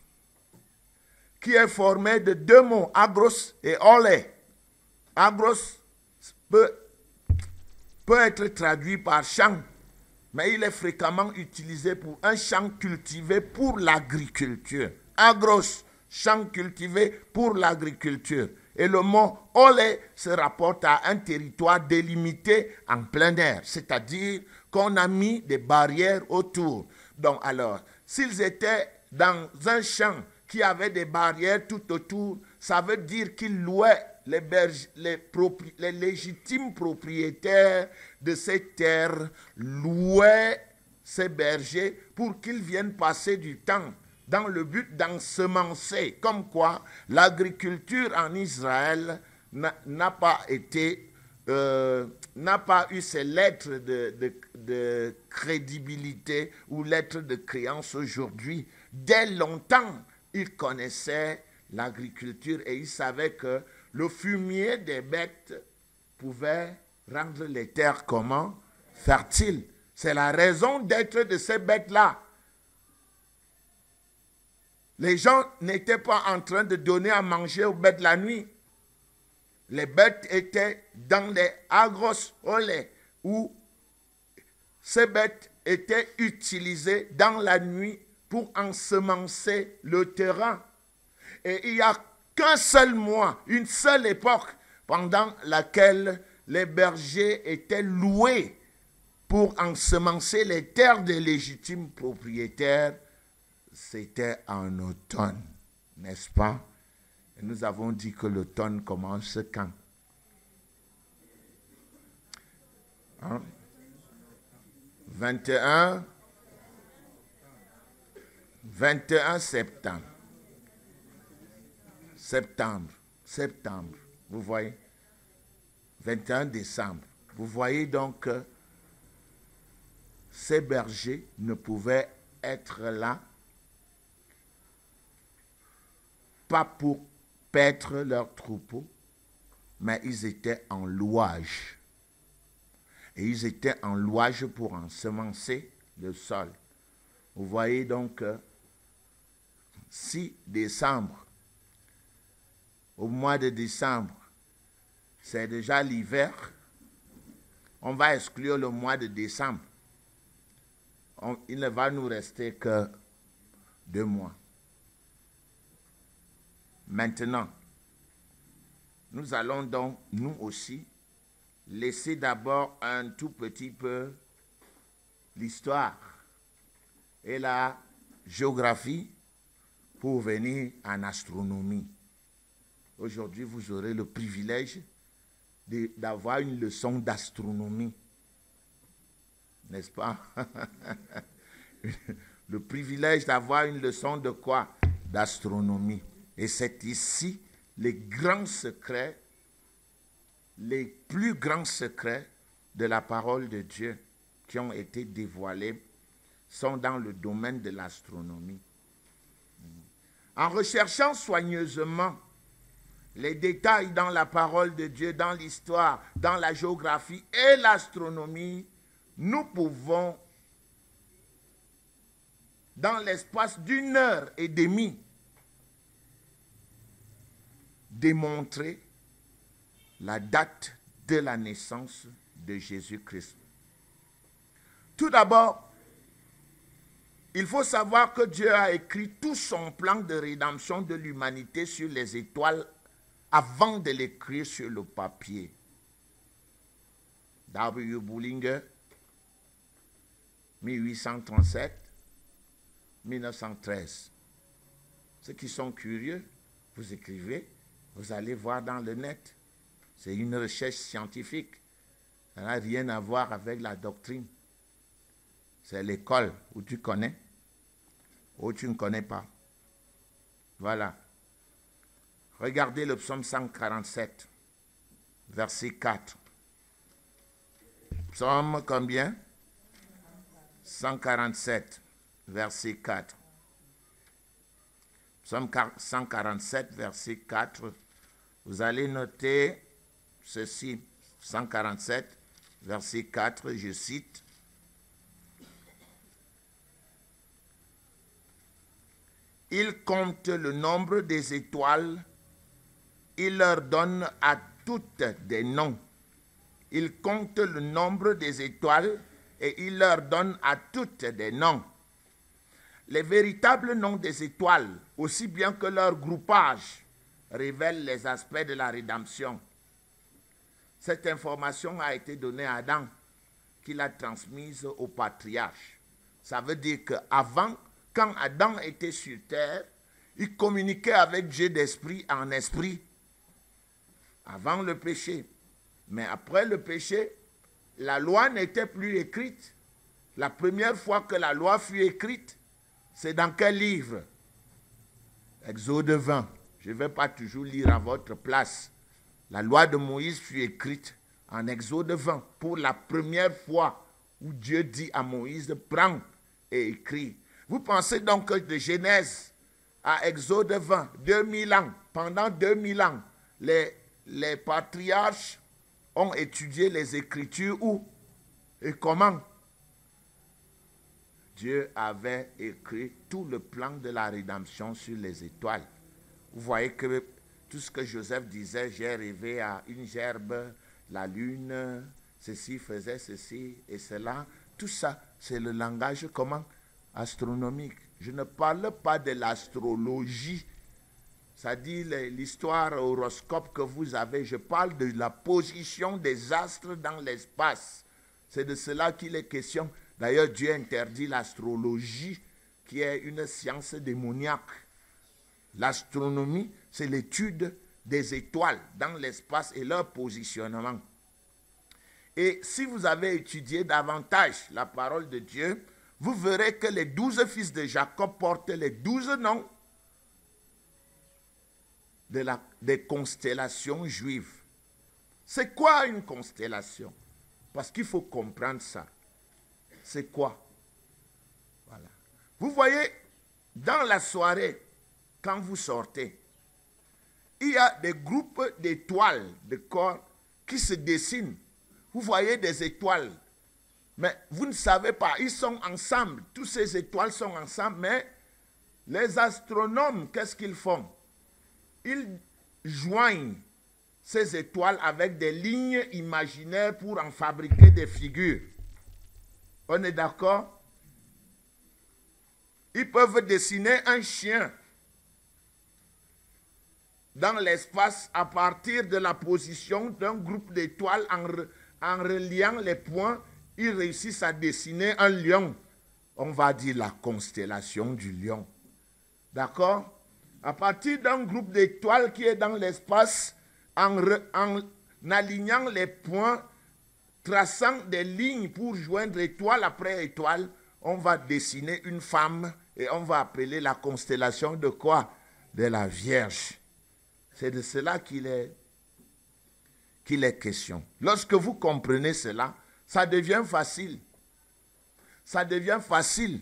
qui est formé de deux mots, agros et ole. Agros peut être traduit par champ, mais il est fréquemment utilisé pour un champ cultivé pour l'agriculture. Agros, champ cultivé pour l'agriculture. Et le mot ole se rapporte à un territoire délimité en plein air, c'est-à-dire qu'on a mis des barrières autour. Donc alors, s'ils étaient dans un champ qui avait des barrières tout autour, ça veut dire qu'ils louaient les légitimes propriétaires de ces terres, louaient ces bergers pour qu'ils viennent passer du temps dans le but d'ensemencer. Comme quoi, l'agriculture en Israël n'a pas eu ces lettres de crédibilité ou lettres de créance aujourd'hui. Dès longtemps, ils connaissaient l'agriculture et ils savaient que le fumier des bêtes pouvait rendre les terres comment? Fertiles. C'est la raison d'être de ces bêtes-là. Les gens n'étaient pas en train de donner à manger aux bêtes la nuit. Les bêtes étaient dans les agros ole, où ces bêtes étaient utilisées dans la nuit pour ensemencer le terrain. Et il n'y a qu'un seul mois, une seule époque pendant laquelle les bergers étaient loués pour ensemencer les terres des légitimes propriétaires. C'était en automne, n'est-ce pas? Et nous avons dit que l'automne commence quand? 21 septembre. Septembre, vous voyez? 21 décembre. Vous voyez donc que ces bergers ne pouvaient être là, pas pour paître leurs troupeaux, mais ils étaient en louage. Et ils étaient en louage pour ensemencer le sol. Vous voyez donc, 6 décembre, au mois de décembre, c'est déjà l'hiver. On va exclure le mois de décembre. Il ne va nous rester que 2 mois. Maintenant, nous allons donc, nous aussi, laisser d'abord un tout petit peu l'histoire et la géographie pour venir en astronomie. Aujourd'hui, vous aurez le privilège d'avoir une leçon d'astronomie. N'est-ce pas? Le privilège d'avoir une leçon de quoi? D'astronomie. Et c'est ici les grands secrets, les plus grands secrets de la parole de Dieu qui ont été dévoilés sont dans le domaine de l'astronomie. En recherchant soigneusement les détails dans la parole de Dieu, dans l'histoire, dans la géographie et l'astronomie, nous pouvons, dans l'espace d'1 heure et demie, démontrer la date de la naissance de Jésus-Christ. Tout d'abord, il faut savoir que Dieu a écrit tout son plan de rédemption de l'humanité sur les étoiles avant de l'écrire sur le papier. W. Bullinger, 1837-1913. Ceux qui sont curieux, vous écrivez, vous allez voir dans le net. C'est une recherche scientifique. Ça n'a rien à voir avec la doctrine. C'est l'école où tu connais, où tu ne connais pas. Voilà. Regardez le psaume 147, verset 4. Psaume combien? 147, verset 4. Psaume 147, verset 4. Vous allez noter ceci. 147, verset 4, je cite. Il compte le nombre des étoiles, il leur donne à toutes des noms. Il compte le nombre des étoiles et il leur donne à toutes des noms. Les véritables noms des étoiles, aussi bien que leur groupage, révèlent les aspects de la rédemption. Cette information a été donnée à Adam, qui l'a transmise au patriarche. Ça veut dire qu'avant, quand Adam était sur terre, il communiquait avec Dieu d'esprit en esprit, avant le péché. Mais après le péché, la loi n'était plus écrite. La première fois que la loi fut écrite, c'est dans quel livre? Exode 20. Je ne vais pas toujours lire à votre place. La loi de Moïse fut écrite en Exode 20 pour la première fois où Dieu dit à Moïse, prends et écris. Vous pensez donc que de Genèse à Exode 20, 2000 ans, pendant 2000 ans, les patriarches ont étudié les Écritures où et comment? Dieu avait écrit tout le plan de la rédemption sur les étoiles. Vous voyez que tout ce que Joseph disait, j'ai rêvé à une gerbe, la lune, ceci faisait ceci et cela. Tout ça, c'est le langage comment? Astronomique. Je ne parle pas de l'astrologie, c'est-à-dire l'histoire horoscope que vous avez. Je parle de la position des astres dans l'espace. C'est de cela qu'il est question. D'ailleurs, Dieu interdit l'astrologie, qui est une science démoniaque. L'astronomie, c'est l'étude des étoiles dans l'espace et leur positionnement. Et si vous avez étudié davantage la parole de Dieu, vous verrez que les 12 fils de Jacob portent les 12 noms des constellations juives. C'est quoi une constellation? Parce qu'il faut comprendre ça. C'est quoi? Voilà. Vous voyez, dans la soirée, quand vous sortez, il y a des groupes d'étoiles, de corps, qui se dessinent. Vous voyez des étoiles, mais vous ne savez pas, ils sont ensemble. Toutes ces étoiles sont ensemble, mais les astronomes, qu'est-ce qu'ils font? Ils joignent ces étoiles avec des lignes imaginaires pour en fabriquer des figures. On est d'accord? Ils peuvent dessiner un chien dans l'espace à partir de la position d'un groupe d'étoiles en reliant les points. Ils réussissent à dessiner un lion. On va dire la constellation du lion. D'accord? À partir d'un groupe d'étoiles qui est dans l'espace, en alignant les points, traçant des lignes pour joindre étoile après étoile, on va dessiner une femme et on va appeler la constellation de quoi? De la Vierge. C'est de cela qu'il est question. Lorsque vous comprenez cela, ça devient facile. Ça devient facile.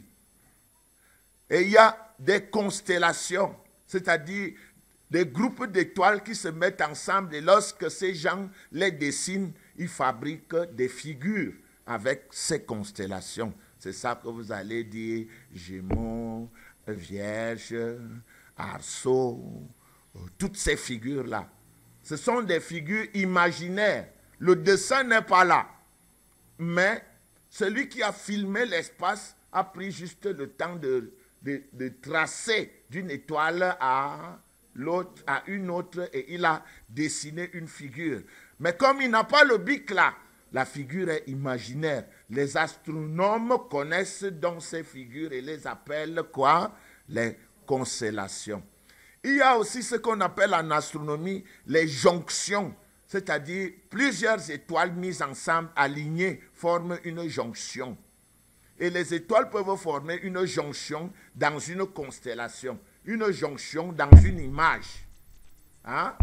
Et il y a des constellations. c'est-à-dire des groupes d'étoiles qui se mettent ensemble et lorsque ces gens les dessinent, ils fabriquent des figures avec ces constellations. C'est ça que vous allez dire Gémeaux, Vierge, Arceau, toutes ces figures-là. Ce sont des figures imaginaires. Le dessin n'est pas là. Mais celui qui a filmé l'espace a pris juste le temps de tracer d'une étoile à l'autre, à une autre, et il a dessiné une figure. Mais comme il n'a pas le bic là, la figure est imaginaire. Les astronomes connaissent donc ces figures et les appellent quoi? Les constellations. Il y a aussi ce qu'on appelle en astronomie les jonctions, c'est-à-dire plusieurs étoiles mises ensemble, alignées, forment une jonction. Et les étoiles peuvent former une jonction dans une constellation, une jonction dans une image. Hein?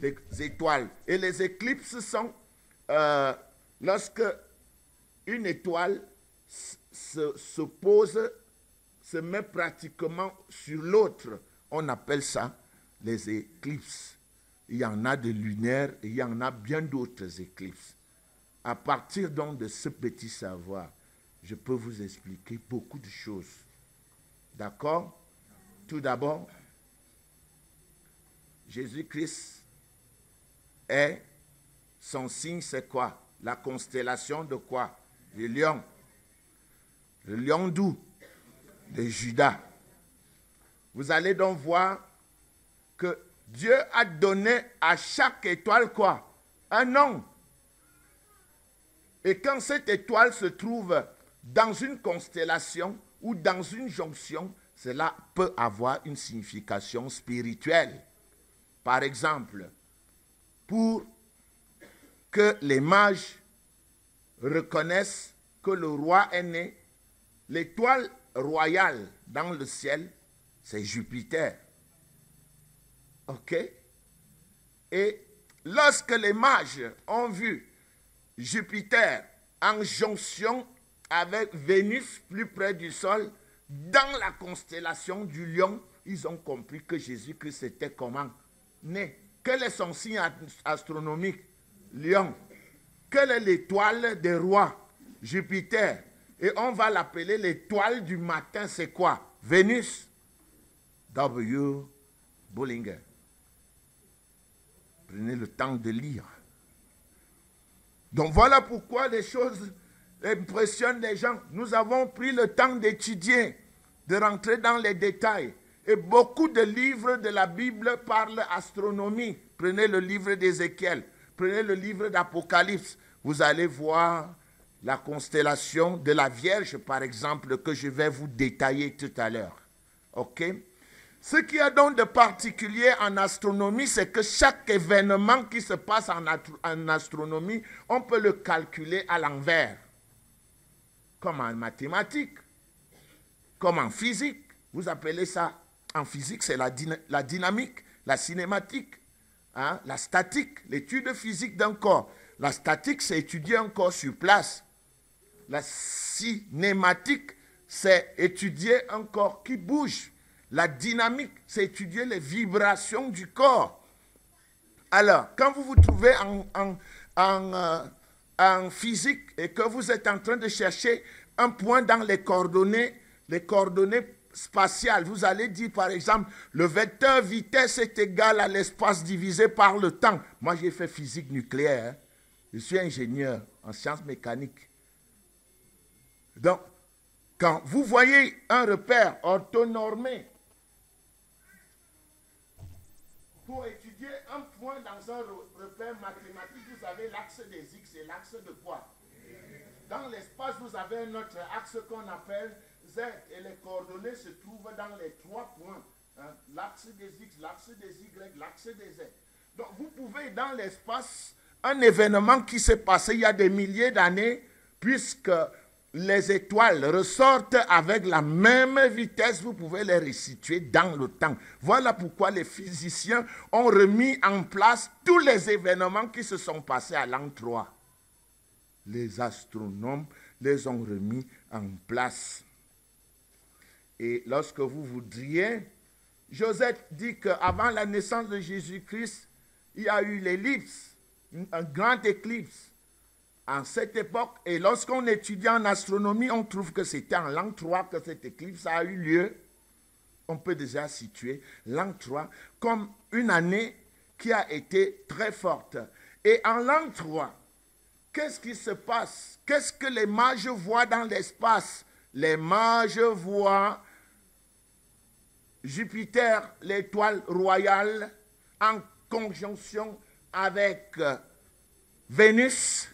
Les étoiles. Et les éclipses sont lorsque une étoile se pose, se met pratiquement sur l'autre. On appelle ça les éclipses. Il y en a de lunaires et il y en a bien d'autres éclipses. À partir donc de ce petit savoir, je peux vous expliquer beaucoup de choses. D'accord? Tout d'abord, Jésus-Christ est, son signe c'est quoi? La constellation de quoi? Le lion. Le lion d'où? De Judas. Vous allez donc voir que Dieu a donné à chaque étoile quoi? Un nom. Et quand cette étoile se trouve dans une constellation ou dans une jonction, cela peut avoir une signification spirituelle. Par exemple, pour que les mages reconnaissent que le roi est né, l'étoile royale dans le ciel, c'est Jupiter. OK? Et lorsque les mages ont vu Jupiter en jonction avec Vénus plus près du sol, dans la constellation du lion, ils ont compris que Jésus-Christ était comment? Né. Quel est son signe astronomique? Lion. Quelle est l'étoile des rois? Jupiter. Et on va l'appeler l'étoile du matin, c'est quoi? Vénus. W. Bullinger. Prenez le temps de lire. Donc voilà pourquoi les choses impressionnent les gens. Nous avons pris le temps d'étudier, de rentrer dans les détails. Et beaucoup de livres de la Bible parlent astronomie. Prenez le livre d'Ézéchiel, prenez le livre d'Apocalypse. Vous allez voir la constellation de la Vierge, par exemple, que je vais vous détailler tout à l'heure. OK? Ce qu'il y a donc de particulier en astronomie, c'est que chaque événement qui se passe en astronomie, on peut le calculer à l'envers. Comme en mathématiques, comme en physique. Vous appelez ça, en physique, c'est la dynamique, la cinématique, hein, la statique, l'étude physique d'un corps. La statique, c'est étudier un corps sur place. La cinématique, c'est étudier un corps qui bouge. La dynamique, c'est étudier les vibrations du corps. Alors, quand vous vous trouvez en physique et que vous êtes en train de chercher un point dans les coordonnées spatiales, vous allez dire par exemple, le vecteur vitesse est égal à l'espace divisé par le temps. Moi, j'ai fait physique nucléaire. Hein. Je suis ingénieur en sciences mécaniques. Donc, quand vous voyez un repère orthonormé, pour étudier un point dans un repère mathématique, vous avez l'axe des X et l'axe de quoi? Dans l'espace, vous avez un autre axe qu'on appelle Z et les coordonnées se trouvent dans les 3 points. Hein? L'axe des X, l'axe des Y, l'axe des Z. Donc vous pouvez dans l'espace, un événement qui s'est passé il y a des milliers d'années, puisque les étoiles ressortent avec la même vitesse, vous pouvez les resituer dans le temps. Voilà pourquoi les physiciens ont remis en place tous les événements qui se sont passés à l'an 3. Les astronomes les ont remis en place. Et lorsque vous voudriez Josette dit qu'avant la naissance de Jésus-Christ, il y a eu l'ellipse, un grand éclipse en cette époque. Et lorsqu'on étudie en astronomie, on trouve que c'était en l'an 3 que cette éclipse a eu lieu. On peut déjà situer l'an 3 comme une année qui a été très forte. Et en l'an 3, qu'est-ce qui se passe? Qu'est-ce que les mages voient dans l'espace? Les mages voient Jupiter, l'étoile royale, en conjonction avec Vénus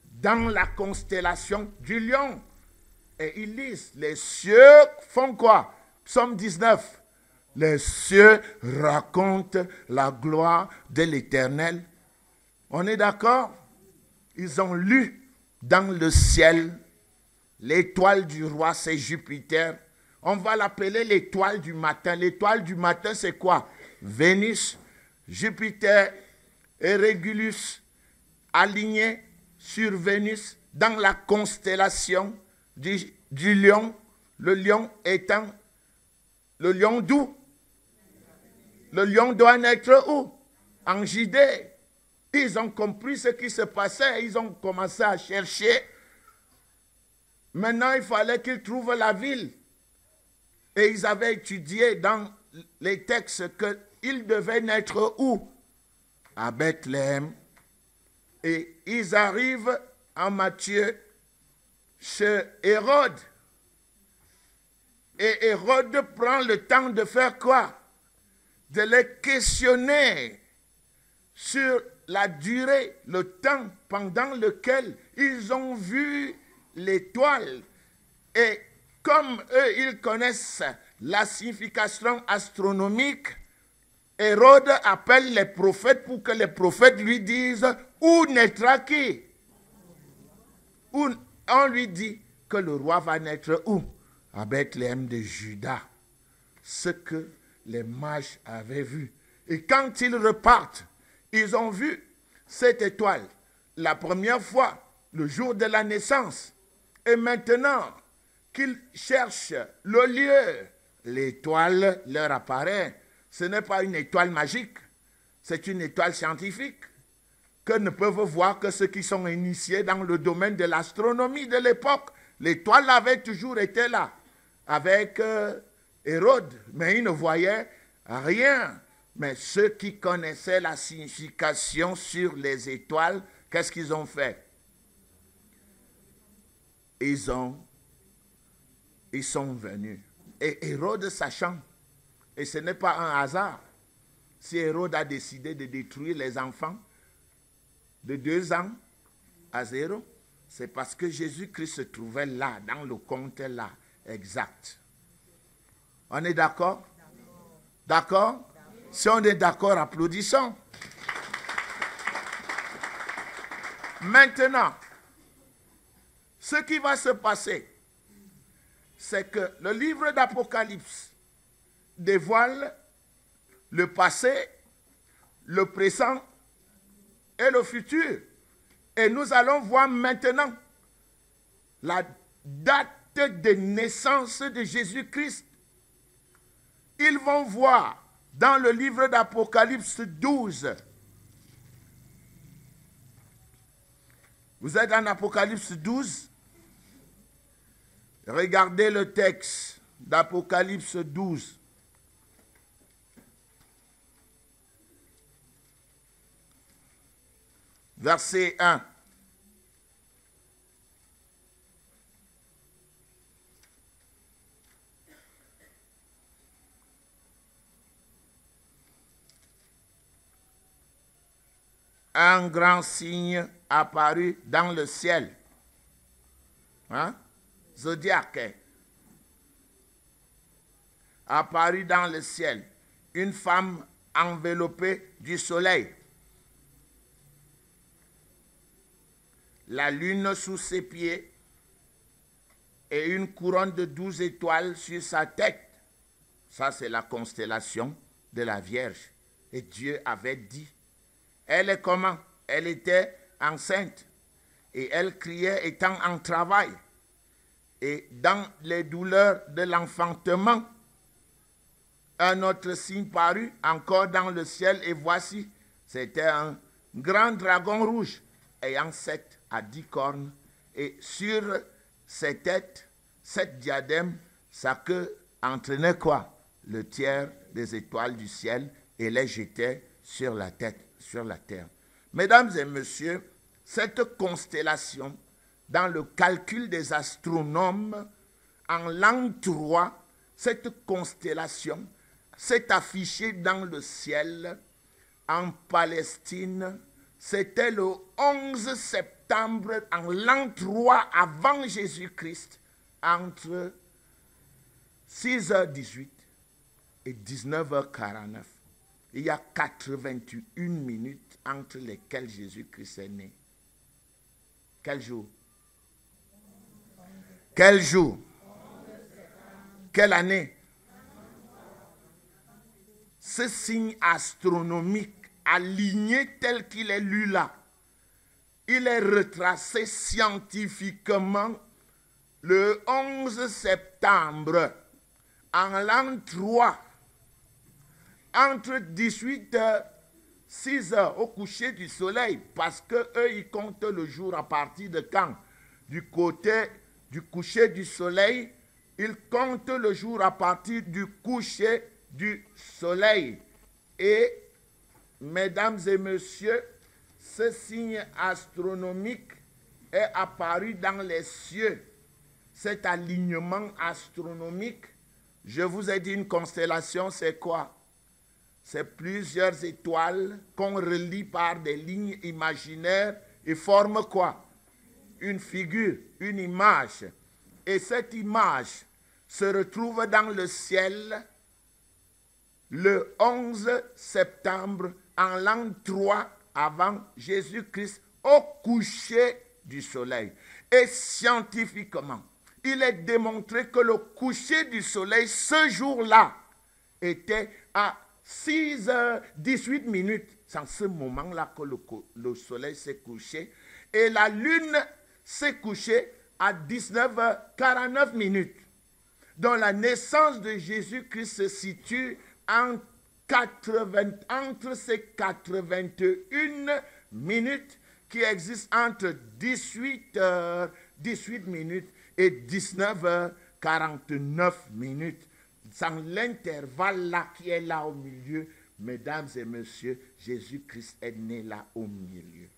dans la constellation du Lion. Et ils lisent, les cieux font quoi? Psaume 19. Les cieux racontent la gloire de l'Éternel. On est d'accord? Ils ont lu dans le ciel, l'étoile du roi, c'est Jupiter. On va l'appeler l'étoile du matin. L'étoile du matin, c'est quoi? Vénus, Jupiter et Régulus alignés sur Vénus dans la constellation du lion. Le lion étant le lion d'où? Le lion doit naître où? En Judée. Ils ont compris ce qui se passait. Ils ont commencé à chercher. Maintenant, il fallait qu'ils trouvent la ville. Et ils avaient étudié dans les textes qu'il devait naître où? À Bethléem. Et ils arrivent en Matthieu chez Hérode. Et Hérode prend le temps de faire quoi? De les questionner sur la durée, le temps pendant lequel ils ont vu l'étoile. Et comme eux, ils connaissent la signification astronomique, Hérode appelle les prophètes pour que les prophètes lui disent où naîtra qui? On lui dit que le roi va naître où? À Bethléem de Juda. Ce que les mages avaient vu. Et quand ils repartent, ils ont vu cette étoile la première fois, le jour de la naissance. Et maintenant qu'ils cherchent le lieu, l'étoile leur apparaît. Ce n'est pas une étoile magique, c'est une étoile scientifique que ne peuvent voir que ceux qui sont initiés dans le domaine de l'astronomie de l'époque. L'étoile avait toujours été là avec Hérode, mais ils ne voyaient rien. Mais ceux qui connaissaient la signification sur les étoiles, qu'est-ce qu'ils ont fait? Ils sont venus. Et Hérode sachant, et ce n'est pas un hasard, si Hérode a décidé de détruire les enfants de 2 ans à 0, c'est parce que Jésus-Christ se trouvait là, dans le compte là, exact. On est d'accord? D'accord? Si on est d'accord, applaudissons. Maintenant, ce qui va se passer, c'est que le livre d'Apocalypse dévoile le passé, le présent et le futur. Et nous allons voir maintenant la date de naissance de Jésus-Christ. Ils vont voir dans le livre d'Apocalypse 12. Vous êtes en Apocalypse 12? Regardez le texte d'Apocalypse 12. Verset 1. Un grand signe apparut dans le ciel. Hein? Zodiaque. Apparut dans le ciel. Une femme enveloppée du soleil. La lune sous ses pieds et une couronne de 12 étoiles sur sa tête. Ça, c'est la constellation de la Vierge. Et Dieu avait dit, elle est comment? Elle était enceinte et elle criait étant en travail et dans les douleurs de l'enfantement. un autre signe parut encore dans le ciel, et voici, c'était un grand dragon rouge, ayant 7 à 10 cornes, et sur ses têtes, 7 diadèmes, sa queue entraînait quoi? Le tiers des étoiles du ciel, et les jetait sur la tête, sur la terre. Mesdames et messieurs, cette constellation, dans le calcul des astronomes, en langue 3, cette constellation s'est affichée dans le ciel, en Palestine. C'était le 11 septembre, en l'an 3 avant Jésus-Christ, entre 6h18 et 19h49. Il y a 81 minutes entre lesquelles Jésus-Christ est né. Quel jour? Quel jour? Quelle année? Ce signe astronomique aligné tel qu'il est lu là, il est retracé scientifiquement le 11 septembre en l'an 3, entre 18h, 6h au coucher du soleil, parce qu'eux, ils comptent le jour à partir de quand? Du côté du coucher du soleil, ils comptent le jour à partir du coucher du soleil. Et, mesdames et messieurs, ce signe astronomique est apparu dans les cieux. Cet alignement astronomique, je vous ai dit, une constellation, c'est quoi? C'est plusieurs étoiles qu'on relie par des lignes imaginaires et forment quoi? Une figure, une image. Et cette image se retrouve dans le ciel le 11 septembre en l'an 3 avant Jésus-Christ, au coucher du soleil. Et scientifiquement, il est démontré que le coucher du soleil ce jour-là était à 6h18 minutes. C'est en ce moment-là que le soleil s'est couché. Et la lune s'est couchée à 19h49 minutes. Donc la naissance de Jésus-Christ se situe entre ces 81 minutes qui existent entre 18h18 minutes et 19h49 minutes. Sans l'intervalle là qui est là au milieu, mesdames et messieurs, Jésus-Christ est né là au milieu.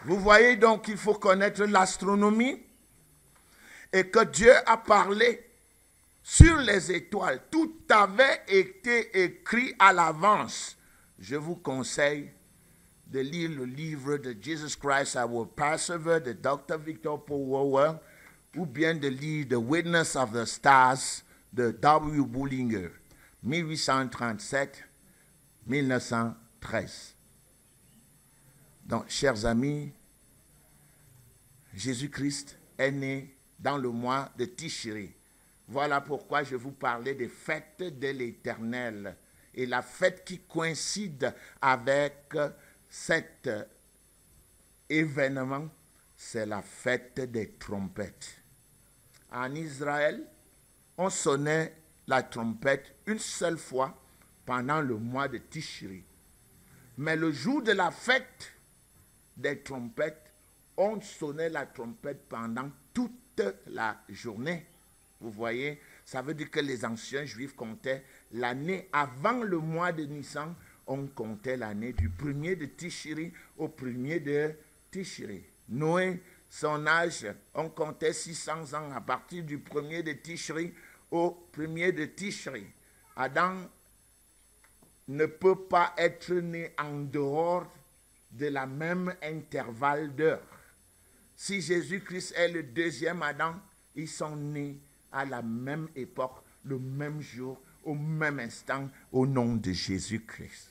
Vous voyez donc qu'il faut connaître l'astronomie et que Dieu a parlé sur les étoiles. Tout avait été écrit à l'avance. Je vous conseille de lire le livre de Jesus Christ, Our Passover de Dr. Victor Powell, ou bien de lire The Witness of the Stars de W. Bullinger, 1837-1913. Donc, chers amis, Jésus-Christ est né dans le mois de Tishri. Voilà pourquoi je vous parlais des fêtes de l'Éternel. Et la fête qui coïncide avec cet événement, c'est la fête des trompettes. En Israël, on sonnait la trompette une seule fois pendant le mois de Tishri. Mais le jour de la fête des trompettes, on sonnait la trompette pendant toute la journée. Vous voyez, ça veut dire que les anciens juifs comptaient l'année avant le mois de Nissan. On comptait l'année du 1er de Tishri au 1er de Tishri. Noé, son âge, on comptait 600 ans à partir du 1er de Tishri au 1er de Tishri. Adam ne peut pas être né en dehors de la même intervalle d'heures. Si Jésus-Christ est le deuxième Adam, ils sont nés à la même époque, le même jour, au même instant, au nom de Jésus-Christ.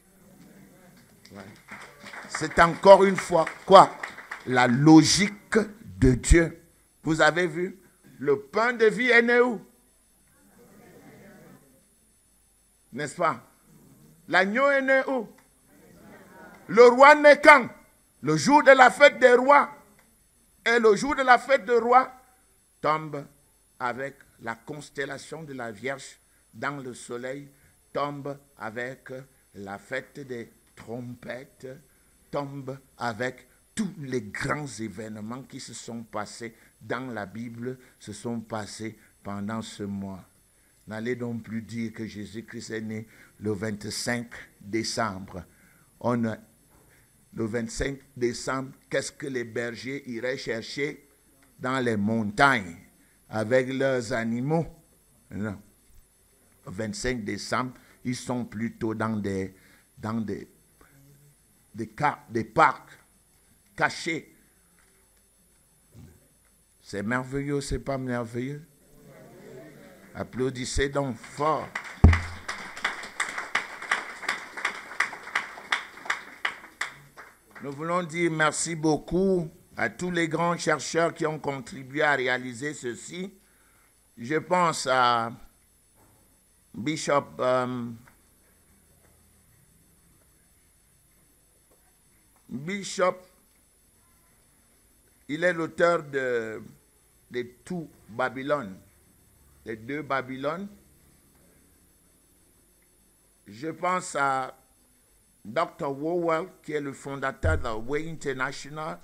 Ouais. C'est encore une fois quoi? La logique de Dieu. Vous avez vu? Le pain de vie est né où? N'est-ce pas? L'agneau est né où? Le roi naît quand? Le jour de la fête des rois. Et le jour de la fête des rois tombe avec la constellation de la Vierge dans le soleil, tombe avec la fête des trompettes, tombe avec tous les grands événements qui se sont passés dans la Bible, se sont passés pendant ce mois. N'allez donc plus dire que Jésus-Christ est né le 25 décembre. Le 25 décembre, qu'est-ce que les bergers iraient chercher dans les montagnes avec leurs animaux? Non. Le 25 décembre, ils sont plutôt dans des parcs cachés. C'est merveilleux, c'est pas merveilleux? Applaudissez donc fort. Nous voulons dire merci beaucoup à tous les grands chercheurs qui ont contribué à réaliser ceci. Je pense à Bishop il est l'auteur de tout Babylone, les 2 Babylone. Je pense à Dr. Wowell, qui est le fondateur de Way International,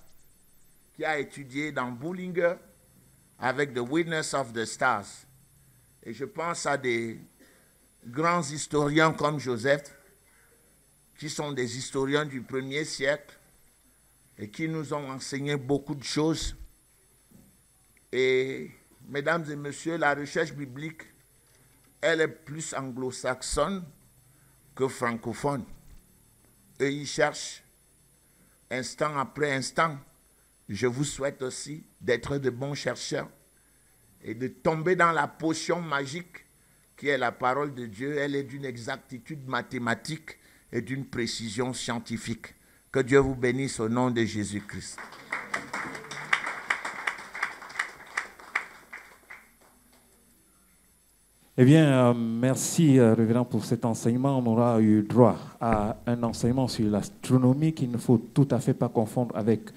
qui a étudié dans Bullinger avec The Witness of the Stars. Et je pense à des grands historiens comme Joseph, qui sont des historiens du 1er siècle et qui nous ont enseigné beaucoup de choses. Et, mesdames et messieurs, la recherche biblique, elle est plus anglo-saxonne que francophone. Eux, ils cherchent instant après instant. Je vous souhaite aussi d'être de bons chercheurs et de tomber dans la potion magique qui est la parole de Dieu. Elle est d'une exactitude mathématique et d'une précision scientifique. Que Dieu vous bénisse au nom de Jésus-Christ. Eh bien, merci, Révérend, pour cet enseignement. On aura eu droit à un enseignement sur l'astronomie qu'il ne faut tout à fait pas confondre avec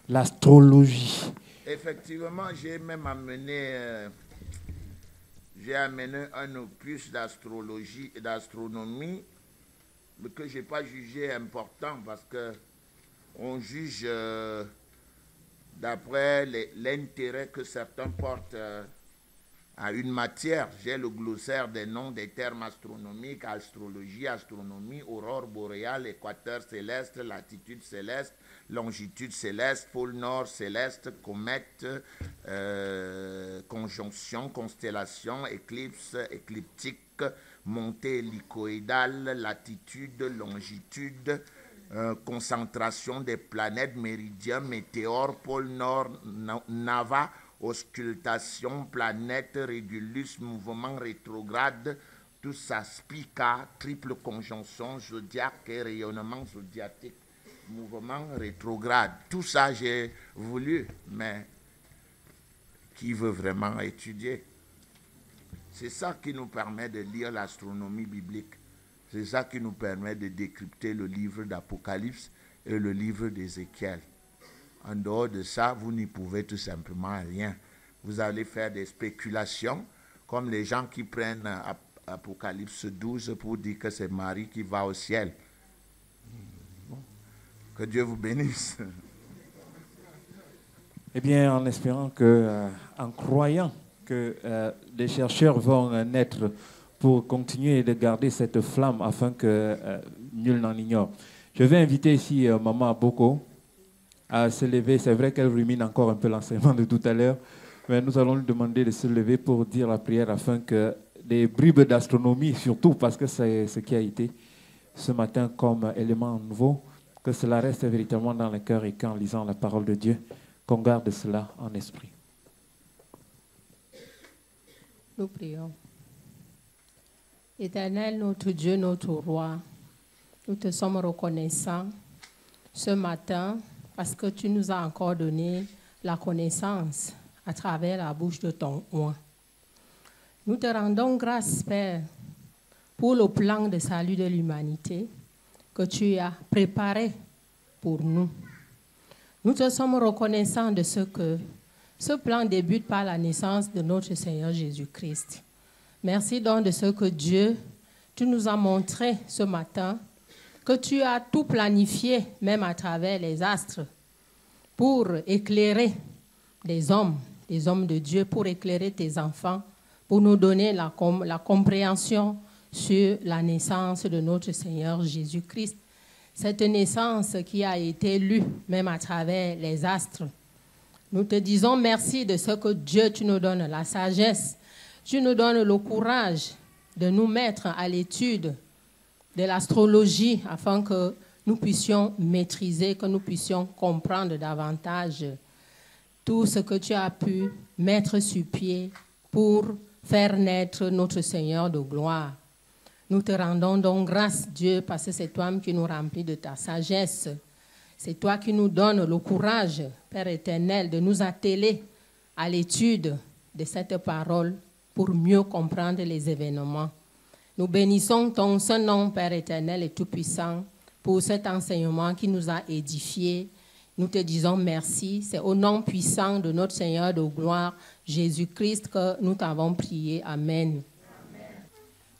l'astrologie. Effectivement, j'ai même amené, un opus d'astrologie et d'astronomie, mais que je n'ai pas jugé important parce qu'on juge d'après l'intérêt que certains portent à une matière. J'ai le glossaire des noms des termes astronomiques, astrologie, astronomie, aurore boréale, équateur céleste, latitude céleste, longitude céleste, pôle nord céleste, comète, conjonction, constellation, éclipse, écliptique, montée hélicoïdale, latitude, longitude, concentration des planètes, méridien, météore, pôle nord, nava, auscultation, planète, régulus, mouvement rétrograde, tout ça, spica, triple conjonction, zodiaque et rayonnement zodiatique, mouvement rétrograde. Tout ça, j'ai voulu, mais qui veut vraiment étudier? C'est ça qui nous permet de lire l'astronomie biblique. C'est ça qui nous permet de décrypter le livre d'Apocalypse et le livre d'Ézéchiel. En dehors de ça, vous n'y pouvez tout simplement rien. Vous allez faire des spéculations, comme les gens qui prennent Apocalypse 12 pour dire que c'est Marie qui va au ciel. Que Dieu vous bénisse. Eh bien, en espérant que, en croyant que les chercheurs vont naître pour continuer de garder cette flamme afin que nul n'en ignore. Je vais inviter ici Maman Boko à se lever. C'est vrai qu'elle rumine encore un peu l'enseignement de tout à l'heure, mais nous allons lui demander de se lever pour dire la prière afin que les bribes d'astronomie, surtout parce que c'est ce qui a été ce matin comme élément nouveau, que cela reste véritablement dans le cœur et qu'en lisant la parole de Dieu, qu'on garde cela en esprit. Nous prions. Éternel, notre Dieu, notre Roi, nous te sommes reconnaissants ce matin parce que tu nous as encore donné la connaissance à travers la bouche de ton oint. Nous te rendons grâce, Père, pour le plan de salut de l'humanité que tu as préparé pour nous. Nous te sommes reconnaissants de ce que Ce plan débute par la naissance de notre Seigneur Jésus-Christ. Merci donc de ce que Dieu, tu nous as montré ce matin, que tu as tout planifié, même à travers les astres, pour éclairer des hommes de Dieu, pour éclairer tes enfants, pour nous donner la compréhension sur la naissance de notre Seigneur Jésus-Christ. Cette naissance qui a été lue, même à travers les astres. Nous te disons merci de ce que Dieu, tu nous donnes la sagesse, tu nous donnes le courage de nous mettre à l'étude de l'astrologie afin que nous puissions maîtriser, que nous puissions comprendre davantage tout ce que tu as pu mettre sur pied pour faire naître notre Seigneur de gloire. Nous te rendons donc grâce, Dieu, parce que c'est toi qui nous remplis de ta sagesse. C'est toi qui nous donnes le courage, Père éternel, de nous atteler à l'étude de cette parole pour mieux comprendre les événements. Nous bénissons ton saint nom, Père éternel et tout-puissant, pour cet enseignement qui nous a édifiés. Nous te disons merci. C'est au nom puissant de notre Seigneur de gloire, Jésus-Christ, que nous t'avons prié. Amen.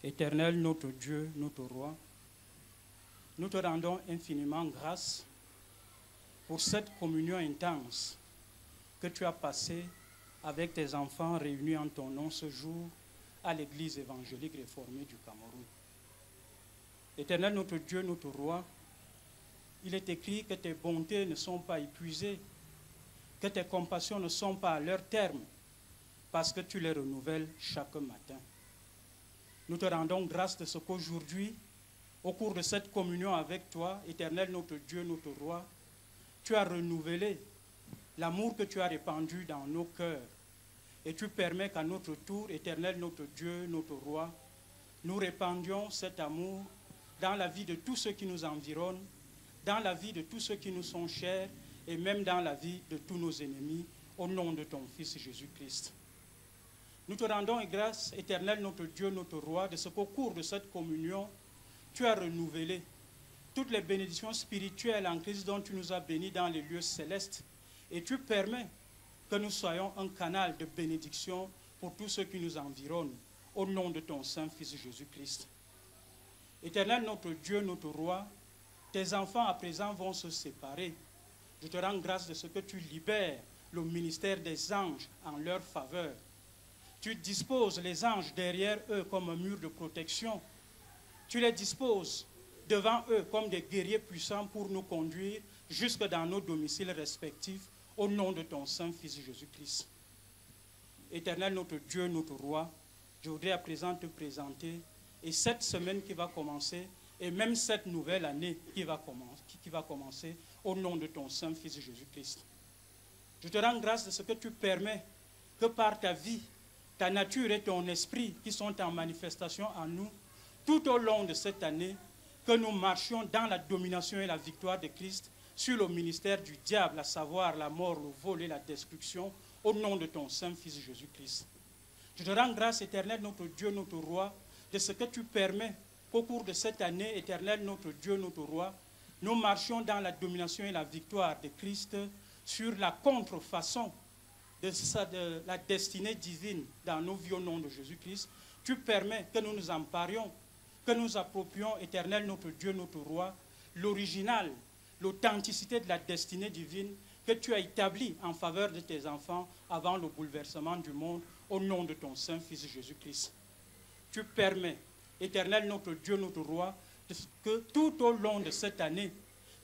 Éternel, notre Dieu, notre Roi, nous te rendons infiniment grâce pour cette communion intense que tu as passée avec tes enfants réunis en ton nom ce jour à l'Église évangélique réformée du Cameroun. Éternel, notre Dieu, notre Roi, il est écrit que tes bontés ne sont pas épuisées, que tes compassions ne sont pas à leur terme, parce que tu les renouvelles chaque matin. Nous te rendons grâce de ce qu'aujourd'hui, au cours de cette communion avec toi, Éternel, notre Dieu, notre Roi, tu as renouvelé l'amour que tu as répandu dans nos cœurs. Et tu permets qu'à notre tour, Éternel, notre Dieu, notre Roi, nous répandions cet amour dans la vie de tous ceux qui nous environnent, dans la vie de tous ceux qui nous sont chers et même dans la vie de tous nos ennemis, au nom de ton Fils Jésus-Christ. Nous te rendons grâce, Éternel, notre Dieu, notre Roi, de ce qu'au cours de cette communion, tu as renouvelé toutes les bénédictions spirituelles en Christ dont tu nous as bénis dans les lieux célestes. Et tu permets que nous soyons un canal de bénédiction pour tous ceux qui nous environnent, au nom de ton Saint-Fils Jésus-Christ. Éternel, notre Dieu, notre Roi, tes enfants à présent vont se séparer. Je te rends grâce de ce que tu libères le ministère des anges en leur faveur. Tu disposes les anges derrière eux comme un mur de protection. Tu les disposes devant eux comme des guerriers puissants pour nous conduire jusque dans nos domiciles respectifs, au nom de ton Saint-Fils Jésus-Christ. Éternel, notre Dieu, notre Roi, je voudrais à présent te présenter, et cette semaine qui va commencer, et même cette nouvelle année qui va commencer, au nom de ton Saint-Fils Jésus-Christ. Je te rends grâce de ce que tu permets que par ta vie, ta nature et ton esprit qui sont en manifestation en nous, tout au long de cette année, que nous marchions dans la domination et la victoire de Christ sur le ministère du diable, à savoir la mort, le vol et la destruction, au nom de ton Saint-Fils Jésus-Christ. Je te rends grâce, Éternel, notre Dieu, notre Roi, de ce que tu permets qu'au cours de cette année, Éternel, notre Dieu, notre Roi, nous marchions dans la domination et la victoire de Christ sur la contrefaçon de la destinée divine dans nos vies au nom de Jésus-Christ. Tu permets que nous nous emparions, que nous approprions, Éternel, notre Dieu, notre Roi, l'original, l'authenticité de la destinée divine que tu as établie en faveur de tes enfants avant le bouleversement du monde, au nom de ton Saint-Fils Jésus-Christ. Tu permets, Éternel, notre Dieu, notre Roi, que tout au long de cette année,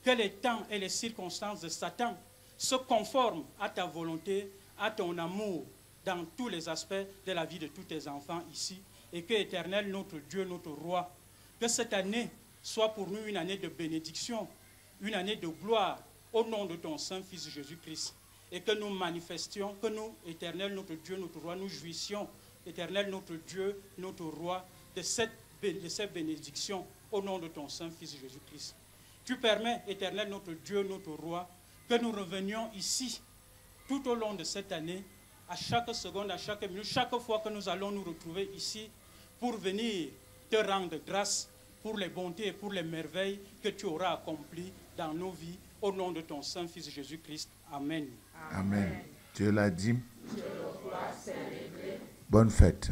que les temps et les circonstances de Satan se conforment à ta volonté, à ton amour dans tous les aspects de la vie de tous tes enfants ici, et que, Éternel, notre Dieu, notre Roi, que cette année soit pour nous une année de bénédiction, une année de gloire, au nom de ton Saint-Fils Jésus-Christ, et que nous manifestions, que nous, Éternel, notre Dieu, notre Roi, nous jouissions, Éternel, notre Dieu, notre Roi, de cette bénédiction, au nom de ton Saint-Fils Jésus-Christ. Tu permets, Éternel, notre Dieu, notre Roi, que nous revenions ici, tout au long de cette année, à chaque seconde, à chaque minute, chaque fois que nous allons nous retrouver ici, pour venir te rendre grâce pour les bontés et pour les merveilles que tu auras accomplies dans nos vies, au nom de ton Saint-Fils Jésus-Christ. Amen. Amen. Dieu l'a dit. Bonne fête.